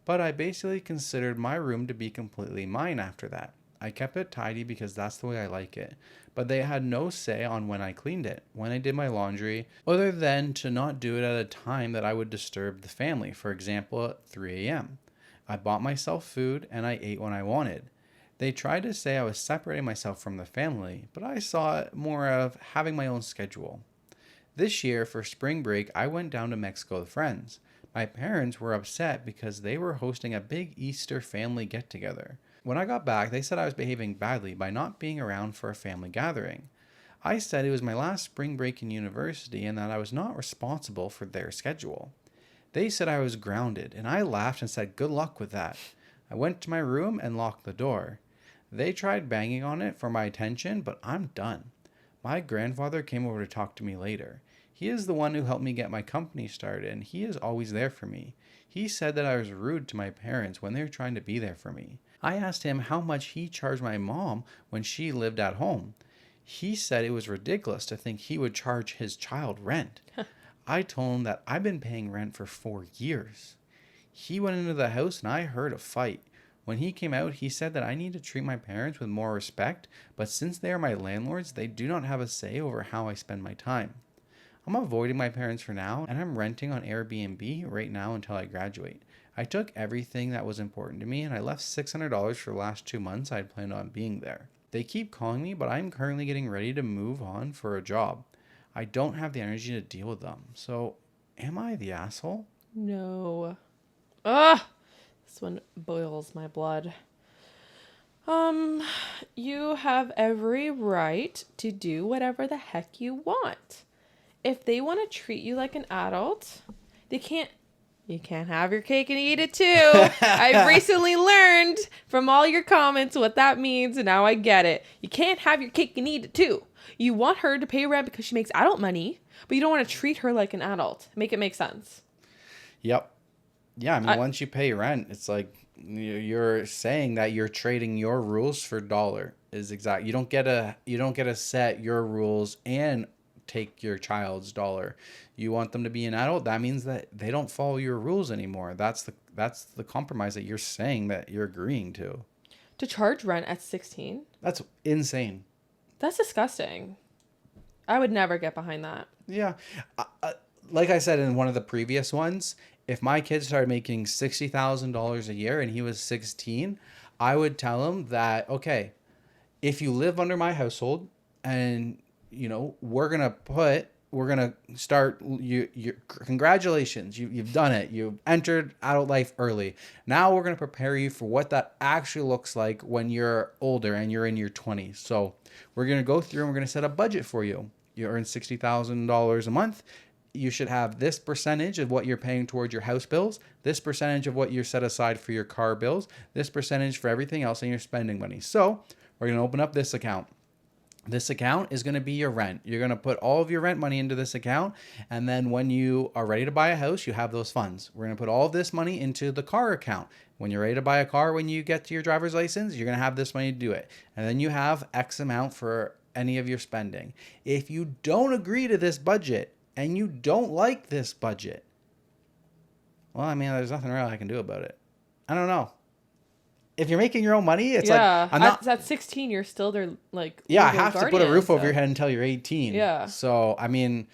But I basically considered my room to be completely mine after that. I kept it tidy because that's the way I like it. But they had no say on when I cleaned it, when I did my laundry, other than to not do it at a time that I would disturb the family, for example at 3 a.m. I bought myself food and I ate when I wanted. They tried to say I was separating myself from the family, but I saw it more of having my own schedule. This year, for spring break, I went down to Mexico with friends. My parents were upset because they were hosting a big Easter family get-together. When I got back, they said I was behaving badly by not being around for a family gathering. I said it was my last spring break in university and that I was not responsible for their schedule. They said I was grounded, and I laughed and said good luck with that. I went to my room and locked the door. They tried banging on it for my attention, but I'm done. My grandfather came over to talk to me later. He is the one who helped me get my company started, and he is always there for me. He said that I was rude to my parents when they were trying to be there for me. I asked him how much he charged my mom when she lived at home. He said it was ridiculous to think he would charge his child rent. I told him that I've been paying rent for 4 years. He went into the house and I heard a fight. When he came out, he said that I need to treat my parents with more respect, but since they are my landlords, they do not have a say over how I spend my time. I'm avoiding my parents for now, and I'm renting on Airbnb right now until I graduate. I took everything that was important to me, and I left $600 for the last 2 months I had planned on being there. They keep calling me, but I'm currently getting ready to move on for a job. I don't have the energy to deal with them. So, am I the asshole? No. Ugh! This one boils my blood. You have every right to do whatever the heck you want. If they want to treat you like an adult, you can't have your cake and eat it too. I've recently learned from all your comments what that means, and now I get it. You can't have your cake and eat it too. You want her to pay rent because she makes adult money, but you don't want to treat her like an adult. Make it make sense. Yep. Yeah, I mean, once you pay rent, it's like you're saying that you're trading your rules for dollar. Is exact. You don't get to set your rules and take your child's dollar. You want them to be an adult, that means that they don't follow your rules anymore. That's the compromise that you're saying that you're agreeing to. To charge rent at 16? That's insane. That's disgusting. I would never get behind that. Yeah. Like I said in one of the previous ones, if my kid started making $60,000 a year and he was 16, I would tell him that, okay, if you live under my household and we're gonna start you congratulations, you've done it, you've entered adult life early. Now we're gonna prepare you for what that actually looks like when you're older and you're in your 20s. So we're gonna go through and we're gonna set a budget for you. You earn $60,000 a month. You should have this percentage of what you're paying towards your house bills, this percentage of what you're set aside for your car bills, this percentage for everything else in your spending money. So We're going to open up this account. This account is going to be your rent. You're going to put all of your rent money into this account. And then when you are ready to buy a house, you have those funds. We're going to put all of this money into the car account. When you're ready to buy a car, when you get to your driver's license, you're going to have this money to do it. And then you have X amount for any of your spending. If you don't agree to this budget and you don't like this budget, well, I mean, there's nothing really I can do about it. I don't know. If you're making your own money, it's like I'm not. At 16, you're still their like. Yeah, I have to put a roof over your head until you're 18. Yeah. So I mean,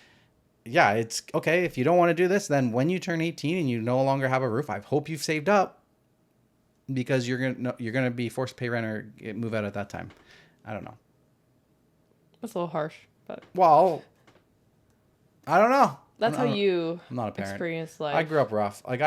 yeah, it's okay if you don't want to do this. Then when you turn 18 and you no longer have a roof, I hope you've saved up, because you're gonna be forced to pay rent or move out at that time. I don't know. That's a little harsh, but. Well, I don't know. That's how you I'm not a parent. Experience life. I grew up rough. Like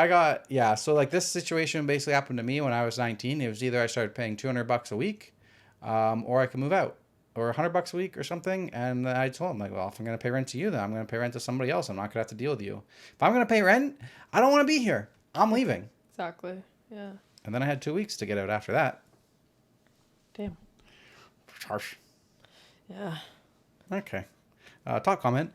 so like this situation basically happened to me when I was 19. It was either I started paying $200 a week, or I could move out, or $100 a week or something. And I told him, like, well, if I'm going to pay rent to you, then I'm going to pay rent to somebody else. I'm not going to have to deal with you. If I'm going to pay rent, I don't want to be here. I'm leaving. Exactly. Yeah. And then I had 2 weeks to get out after that. Damn. It's harsh. Yeah. Okay. Top comment.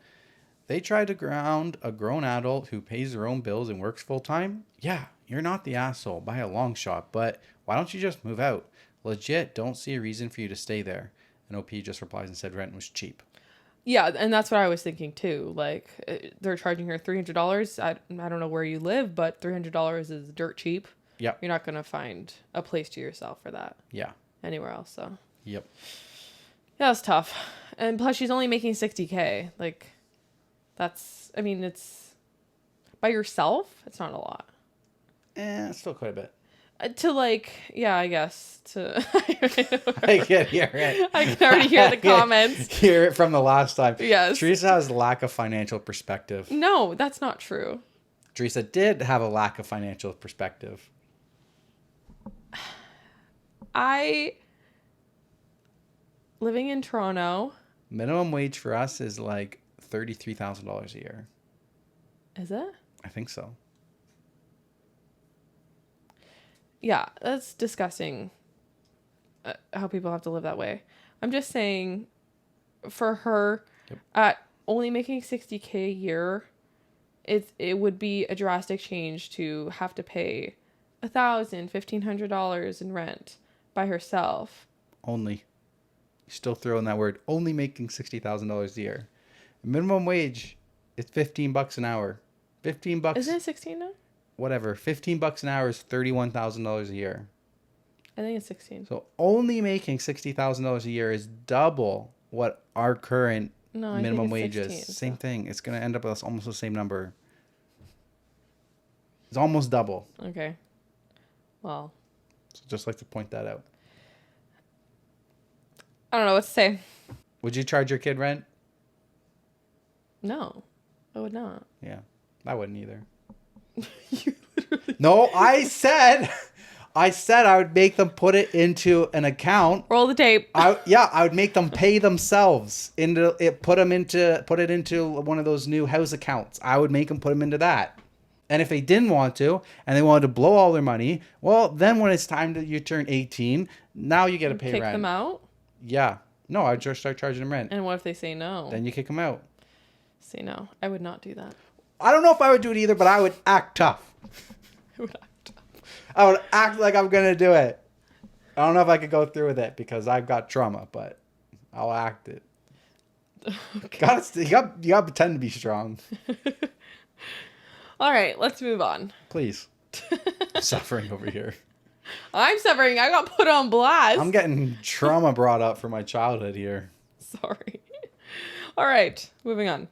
They tried to ground a grown adult who pays their own bills and works full time. Yeah, you're not the asshole by a long shot, but why don't you just move out? Legit, don't see a reason for you to stay there. And OP just replies and said rent was cheap. Yeah, and that's what I was thinking too. Like, they're charging her $300. I don't know where you live, but $300 is dirt cheap. Yep. You're not going to find a place to yourself for that. Yeah. Anywhere else, so. Yep. Yeah, it's tough. And plus, she's only making $60K. Like, that's, I mean, it's, by yourself, it's not a lot. It's still quite a bit. To like, yeah, I guess. To I can hear it. I can already hear the comments. Hear it from the last time. Yes. Teresa has lack of financial perspective. No, that's not true. Teresa did have a lack of financial perspective. Living in Toronto. Minimum wage for us is like $33,000 a year. Is it? I think so. Yeah, that's disgusting. How people have to live that way. I'm just saying, for her, at only making $60K a year, it would be a drastic change to have to pay $1,000, $1,500 in rent by herself. Only. You still throw in that word. Only making $60,000 a year. Minimum wage is $15 an hour. $15. Isn't it 16 now? Whatever. $15 an hour is $31,000 a year. I think it's 16. So only making $60,000 a year is double what our current minimum wage is. Same thing. It's going to end up with almost the same number. It's almost double. Okay. Well. So just like to point that out. I don't know what to say. Would you charge your kid rent? No, I would not. Yeah, I wouldn't either. You literally. No, I said I would make them put it into an account. Roll the tape. I would make them pay themselves into it. Put it into one of those new house accounts. I would make them put them into that. And if they didn't want to, and they wanted to blow all their money, well, then when it's time to you turn 18, now you get to pay rent. Kick them out? Yeah. No, I'd just start charging them rent. And what if they say no? Then you kick them out. Say no. I would not do that. I don't know if I would do it either, but I would act tough. I would act like I'm going to do it. I don't know if I could go through with it because I've got trauma, but I'll act it. Okay. You got to pretend to be strong. All right, let's move on. Please. I'm suffering over here. I'm suffering. I got put on blast. I'm getting trauma brought up from my childhood here. Sorry. All right, moving on.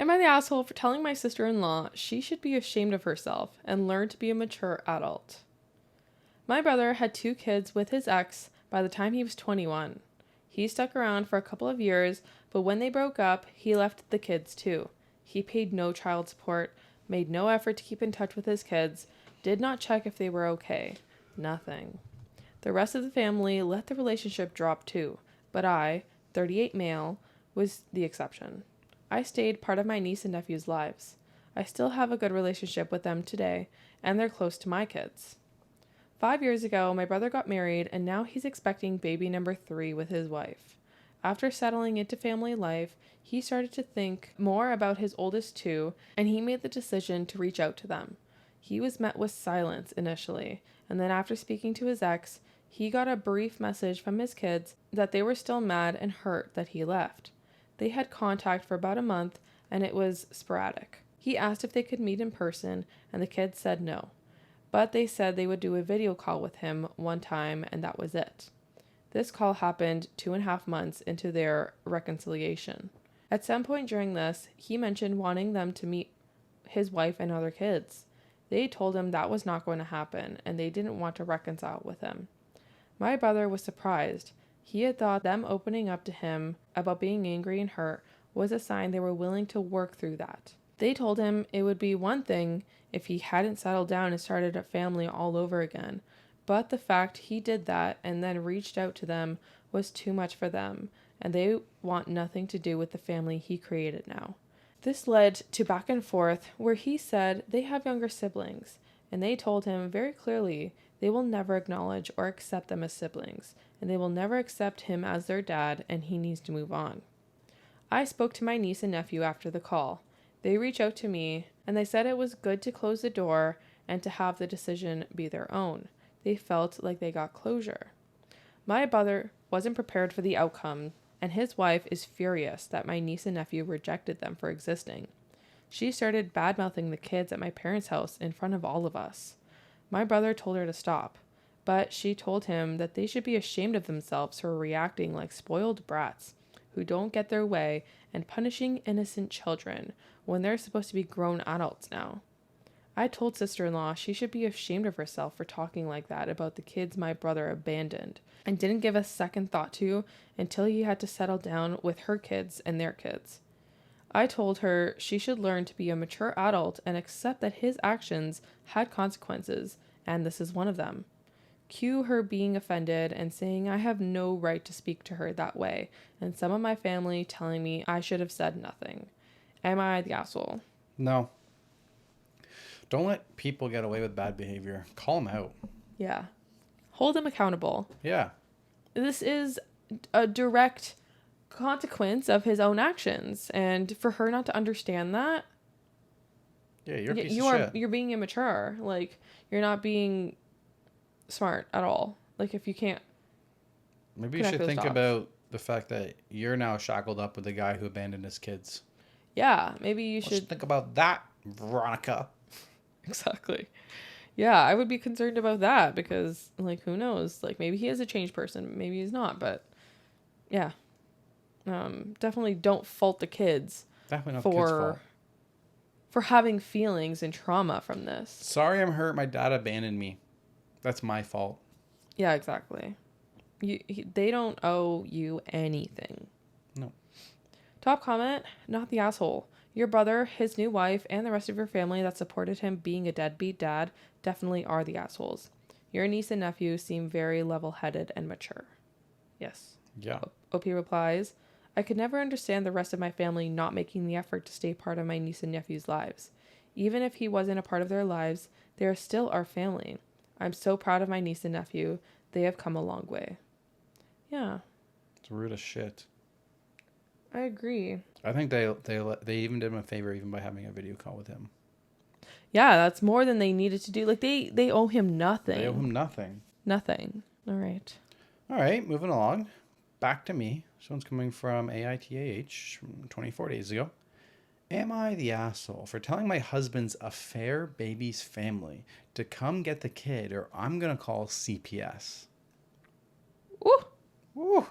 Am I the asshole for telling my sister-in-law she should be ashamed of herself and learn to be a mature adult? My brother had 2 kids with his ex by the time he was 21. He stuck around for a couple of years, but when they broke up, he left the kids too. He paid no child support, made no effort to keep in touch with his kids, did not check if they were okay. Nothing. The rest of the family let the relationship drop too, but I, 38 male, was the exception. I stayed part of my niece and nephew's lives. I still have a good relationship with them today, and they're close to my kids. 5 years ago, my brother got married, and now he's expecting baby number 3 with his wife. After settling into family life, he started to think more about his oldest 2, and he made the decision to reach out to them. He was met with silence initially, and then after speaking to his ex, he got a brief message from his kids that they were still mad and hurt that he left. They had contact for about a month, and it was sporadic. He asked if they could meet in person, and the kids said no. But they said they would do a video call with him one time, and that was it. This call happened 2.5 months into their reconciliation. At some point during this, he mentioned wanting them to meet his wife and other kids. They told him that was not going to happen, and they didn't want to reconcile with him. My brother was surprised. He had thought them opening up to him about being angry and hurt was a sign they were willing to work through that. They told him it would be one thing if he hadn't settled down and started a family all over again, but the fact he did that and then reached out to them was too much for them, and they want nothing to do with the family he created now. This led to back and forth where he said they have younger siblings, and they told him very clearly they will never acknowledge or accept them as siblings, and they will never accept him as their dad, and he needs to move on. I spoke to my niece and nephew after the call. They reached out to me, and they said it was good to close the door and to have the decision be their own. They felt like they got closure. My brother wasn't prepared for the outcome, and his wife is furious that my niece and nephew rejected them for existing. She started bad-mouthing the kids at my parents' house in front of all of us. My brother told her to stop, but she told him that they should be ashamed of themselves for reacting like spoiled brats who don't get their way and punishing innocent children when they're supposed to be grown adults now. I told sister-in-law she should be ashamed of herself for talking like that about the kids my brother abandoned and didn't give a second thought to until he had to settle down with her kids and their kids. I told her she should learn to be a mature adult and accept that his actions had consequences, and this is one of them. Cue her being offended and saying I have no right to speak to her that way, and some of my family telling me I should have said nothing. Am I the asshole? No. Don't let people get away with bad behavior. Call them out. Yeah. Hold them accountable. Yeah. This is a direct consequence of his own actions, and for her not to understand that, yeah, you're a piece of shit. You're being immature. Like, you're not being smart at all. Like, if you can't maybe you should think about the fact that you're now shackled up with the guy who abandoned his kids. Yeah, maybe you should think about that, Veronica. Exactly. Yeah, I would be concerned about that because, like, who knows? Like, maybe he is a changed person, maybe he's not, but yeah. Definitely don't fault the kids. Definitely not the kids' fault. For having feelings and trauma from this. Sorry I'm hurt. My dad abandoned me. That's my fault. Yeah, exactly. They don't owe you anything. No. Top comment, not the asshole. Your brother, his new wife, and the rest of your family that supported him being a deadbeat dad definitely are the assholes. Your niece and nephew seem very level-headed and mature. Yes. Yeah. OP replies, I could never understand the rest of my family not making the effort to stay part of my niece and nephew's lives. Even if he wasn't a part of their lives, they are still our family. I'm so proud of my niece and nephew. They have come a long way. Yeah. It's rude as shit. I agree. I think they even did him a favor even by having a video call with him. Yeah, that's more than they needed to do. Like, they owe him nothing. They owe him nothing. Nothing. All right. All right, moving along. Back to me. This one's coming from AITAH from 24 days ago. Am I the asshole for telling my husband's affair baby's family to come get the kid, or I'm going to call CPS? Woo! Woo!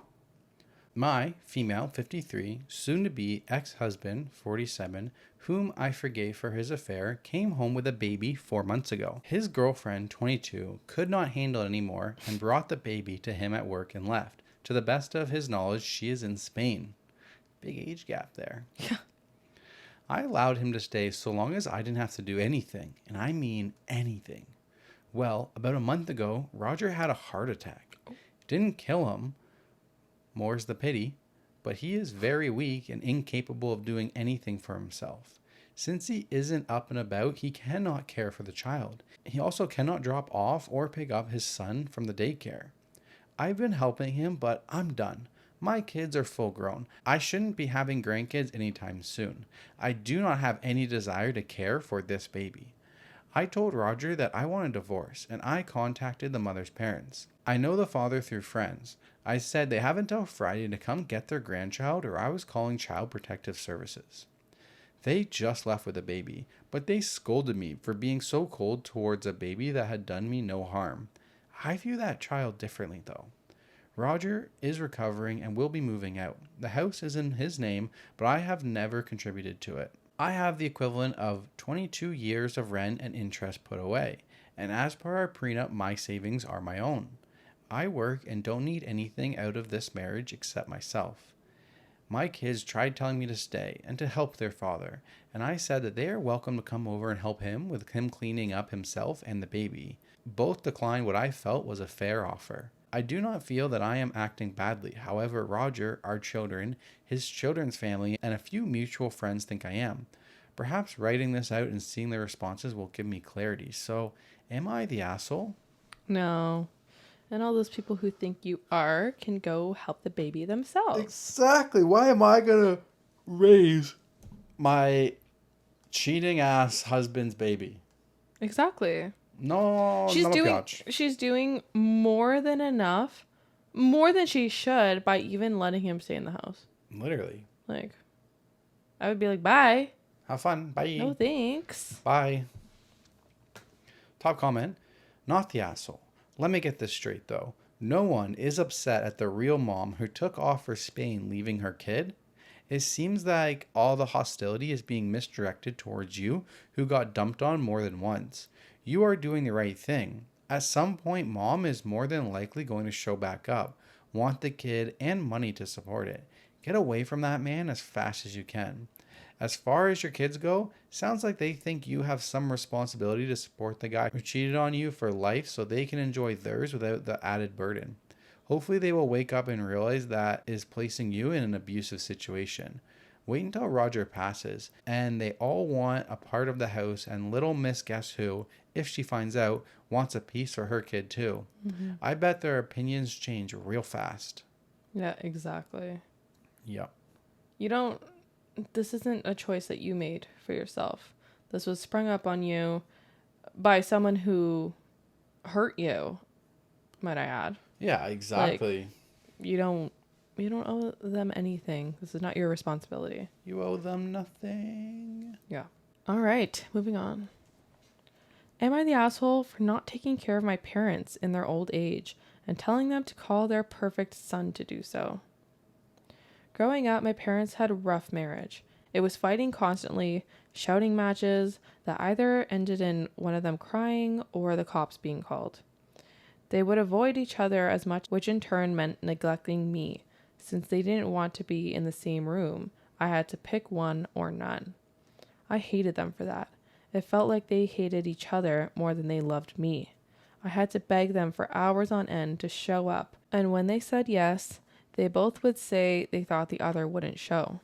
My female 53, soon-to-be ex-husband 47, whom I forgave for his affair, came home with a baby 4 months ago. His girlfriend 22 could not handle it anymore and brought the baby to him at work and left. To the best of his knowledge, she is in Spain. Big age gap there. Yeah. I allowed him to stay so long as I didn't have to do anything, and I mean anything. Well, about a month ago, Roger had a heart attack. It didn't kill him, more's the pity, but he is very weak and incapable of doing anything for himself. Since he isn't up and about, he cannot care for the child. He also cannot drop off or pick up his son from the daycare. I've been helping him, but I'm done. My kids are full grown. I shouldn't be having grandkids anytime soon. I do not have any desire to care for this baby. I told Roger that I want a divorce, and I contacted the mother's parents. I know the father through friends. I said they have until Friday to come get their grandchild, or I was calling Child Protective Services. They just left with a baby, but they scolded me for being so cold towards a baby that had done me no harm. I view that child differently, though. Roger is recovering and will be moving out. The house is in his name, but I have never contributed to it. I have the equivalent of 22 years of rent and interest put away, and as per our prenup, my savings are my own. I work and don't need anything out of this marriage except myself. My kids tried telling me to stay and to help their father, and I said that they are welcome to come over and help him with him cleaning up himself and the baby. Both declined what I felt was a fair offer. I do not feel that I am acting badly. However, Roger, our children, his children's family, and a few mutual friends think I am. Perhaps writing this out and seeing their responses will give me clarity. So, am I the asshole? No. And all those people who think you are can go help the baby themselves. Exactly. Why am I going to raise my cheating ass husband's baby? Exactly. No, She's doing more than enough, more than she should, by even letting him stay in the house. Literally. Like, I would be like, bye. Have fun. Bye. No thanks. Bye. Top comment. Not the asshole. Let me get this straight, though. No one is upset at the real mom who took off for Spain leaving her kid. It seems like all the hostility is being misdirected towards you, who got dumped on more than once. You are doing the right thing. At some point, mom is more than likely going to show back up, want the kid and money to support it. Get away from that man as fast as you can. As far as your kids go, sounds like they think you have some responsibility to support the guy who cheated on you for life so they can enjoy theirs without the added burden. Hopefully they will wake up and realize that is placing you in an abusive situation. Wait until Roger passes, and they all want a part of the house, and little Miss Guess Who, if she finds out, wants a piece for her kid too. Mm-hmm. I bet their opinions change real fast. Yeah, exactly. Yep. This isn't a choice that you made for yourself. This was sprung up on you by someone who hurt you, might I add. Yeah, exactly. Like, you don't owe them anything. This is not your responsibility. You owe them nothing. Yeah. All right, moving on. Am I the asshole for not taking care of my parents in their old age and telling them to call their perfect son to do so? Growing up, my parents had a rough marriage. It was fighting constantly, shouting matches that either ended in one of them crying or the cops being called. They would avoid each other as much, which in turn meant neglecting me. Since they didn't want to be in the same room, I had to pick one or none. I hated them for that. It felt like they hated each other more than they loved me. I had to beg them for hours on end to show up, and when they said yes, they both would say they thought the other wouldn't show.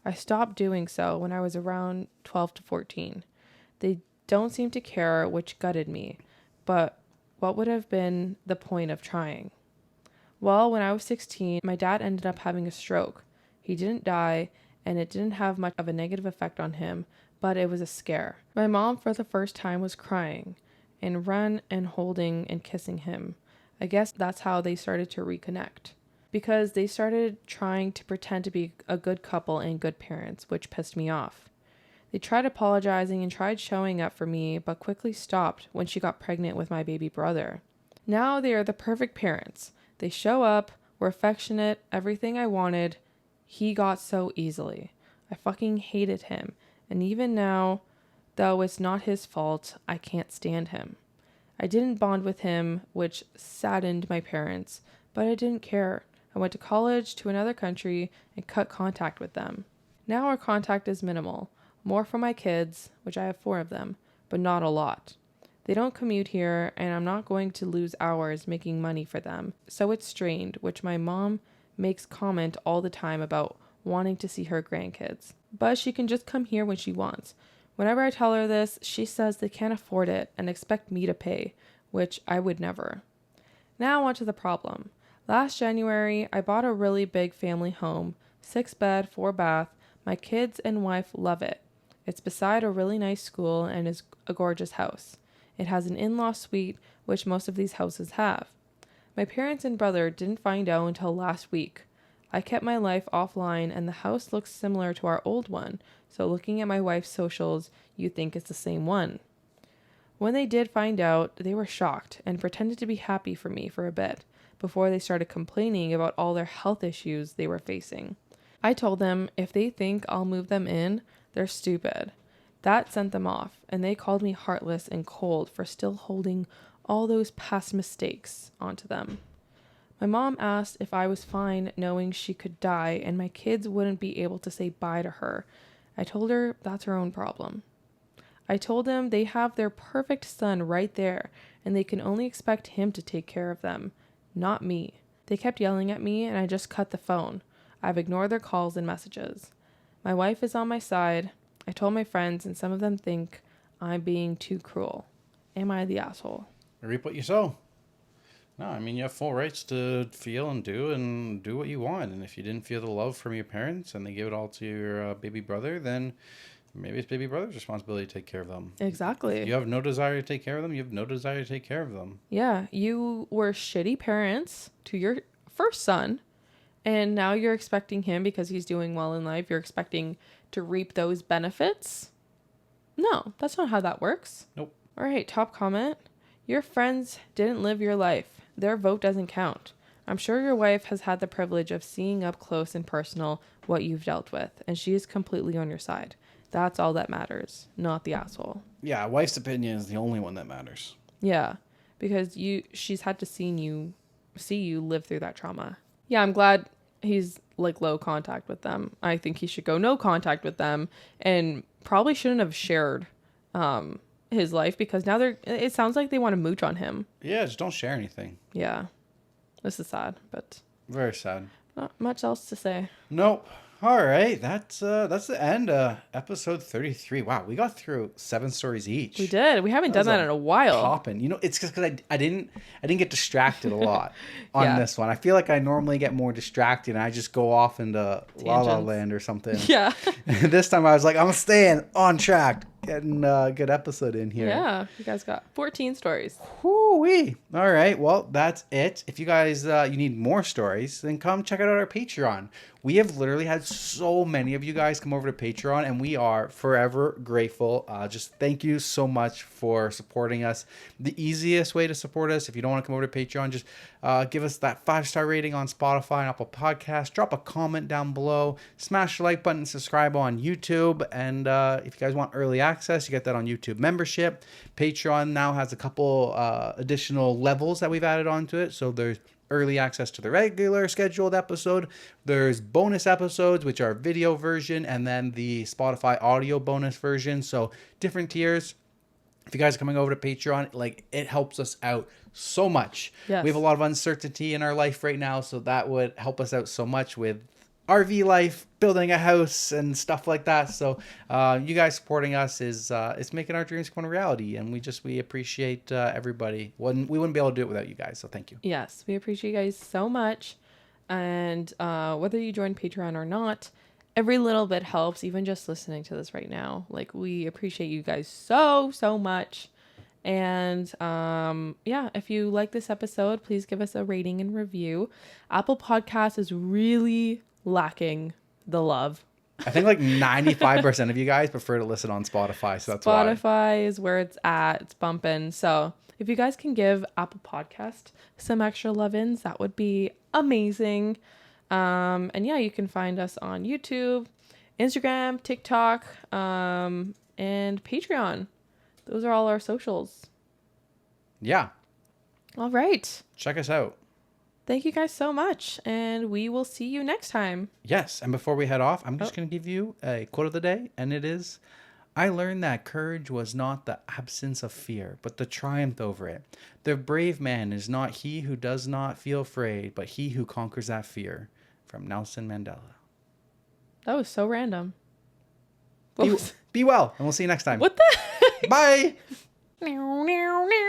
I stopped doing so when I was around 12 to 14. They don't seem to care, which gutted me, but what would have been the point of trying? Well, when I was 16, my dad ended up having a stroke. He didn't die, and it didn't have much of a negative effect on him, but it was a scare. My mom, for the first time, was crying and ran and holding and kissing him. I guess that's how they started to reconnect. Because they started trying to pretend to be a good couple and good parents, which pissed me off. They tried apologizing and tried showing up for me, but quickly stopped when she got pregnant with my baby brother. Now they are the perfect parents. They show up, were affectionate, everything I wanted. He got so easily. I fucking hated him. And even now, though it's not his fault, I can't stand him. I didn't bond with him, which saddened my parents, but I didn't care. I went to college to another country and cut contact with them. Now our contact is minimal. More for my kids, which I have 4 of them, but not a lot. They don't commute here, and I'm not going to lose hours making money for them. So it's strained, which my mom makes comment all the time about wanting to see her grandkids. But she can just come here when she wants. Whenever I tell her this, she says they can't afford it and expect me to pay, which I would never. Now on to the problem. Last January, I bought a really big family home, 6-bed, 4-bath. My kids and wife love it. It's beside a really nice school and is a gorgeous house. It has an in-law suite, which most of these houses have. My parents and brother didn't find out until last week. I kept my life offline and the house looks similar to our old one, so looking at my wife's socials, you'd think it's the same one. When they did find out, they were shocked and pretended to be happy for me for a bit, before they started complaining about all their health issues they were facing. I told them if they think I'll move them in, they're stupid. That sent them off, and they called me heartless and cold for still holding all those past mistakes onto them. My mom asked if I was fine knowing she could die and my kids wouldn't be able to say bye to her. I told her that's her own problem. I told them they have their perfect son right there and they can only expect him to take care of them, not me. They kept yelling at me and I just cut the phone. I've ignored their calls and messages. My wife is on my side. I told my friends and some of them think I'm being too cruel. Am I the asshole? Reap what you sow. No, I mean, you have full rights to feel and do what you want. And if you didn't feel the love from your parents and they give it all to your baby brother, then maybe it's baby brother's responsibility to take care of them. Exactly. If you have no desire to take care of them, you have no desire to take care of them. Yeah, you were shitty parents to your first son, and now you're expecting him, because he's doing well in life, you're expecting to reap those benefits? No, that's not how that works. Nope. All right, top comment. Your friends didn't live your life. Their vote doesn't count. I'm sure your wife has had the privilege of seeing up close and personal what you've dealt with, and she is completely on your side. That's all that matters, not the asshole. Yeah, wife's opinion is the only one that matters. Yeah, because she's had to see you live through that trauma. Yeah, I'm glad he's like low contact with them. I think he should go no contact with them and probably shouldn't have shared his life, because now it sounds like they want to mooch on him. Yeah, just don't share anything. Yeah. This is sad, but Very sad. not much else to say. Nope. All right, that's the end of episode 33. Wow, we got through 7 stories each. We did. We haven't done that in a while. Popping. You know, it's just because I didn't get distracted a lot on Yeah. this one. I feel like I normally get more distracted and I just go off into La La Tangents. Land or something. Yeah. This time I was like, I'm staying on track, getting a good episode in here. Yeah. You guys got 14 stories. Whoo-wee. All right, well, that's it. If you guys you need more stories, then come check out our Patreon. We have literally had so many of you guys come over to Patreon, and we are forever grateful. Just thank you so much for supporting us. The easiest way to support us, if you don't want to come over to Patreon, just give us that 5-star rating on Spotify and Apple Podcasts. Drop a comment down below. Smash the like button, subscribe on YouTube. And if you guys want early access, you get that on YouTube membership. Patreon now has a couple additional levels that we've added onto it. So there's early access to the regular scheduled episode. There's bonus episodes, which are video version, and then the Spotify audio bonus version. So different tiers. If you guys are coming over to Patreon, like, it helps us out so much. Yes. We have a lot of uncertainty in our life right now, so that would help us out so much with RV life, building a house, and stuff like that. So you guys supporting us is it's making our dreams come a reality, and we appreciate everybody. We wouldn't be able to do it without you guys, so thank you. Yes. We appreciate you guys so much. And whether you join Patreon or not, every little bit helps, even just listening to this right now. Like, we appreciate you guys so, so much. And yeah, if you like this episode, please give us a rating and review. Apple Podcasts is really lacking the love. I think like 95% of you guys prefer to listen on Spotify, so that's why. Spotify is where it's at. It's bumping. So if you guys can give Apple Podcast some extra love-ins, that would be amazing. And yeah, you can find us on YouTube, Instagram, TikTok, and Patreon. Those are all our socials. Yeah. All right. Check us out. Thank you guys so much, and we will see you next time. Yes, and before we head off, I'm just going to give you a quote of the day, and it is, I learned that courage was not the absence of fear, but the triumph over it. The brave man is not he who does not feel afraid, but he who conquers that fear. From Nelson Mandela. That was so random. Be well, and we'll see you next time. What the heck? Bye. Meow, meow, meow.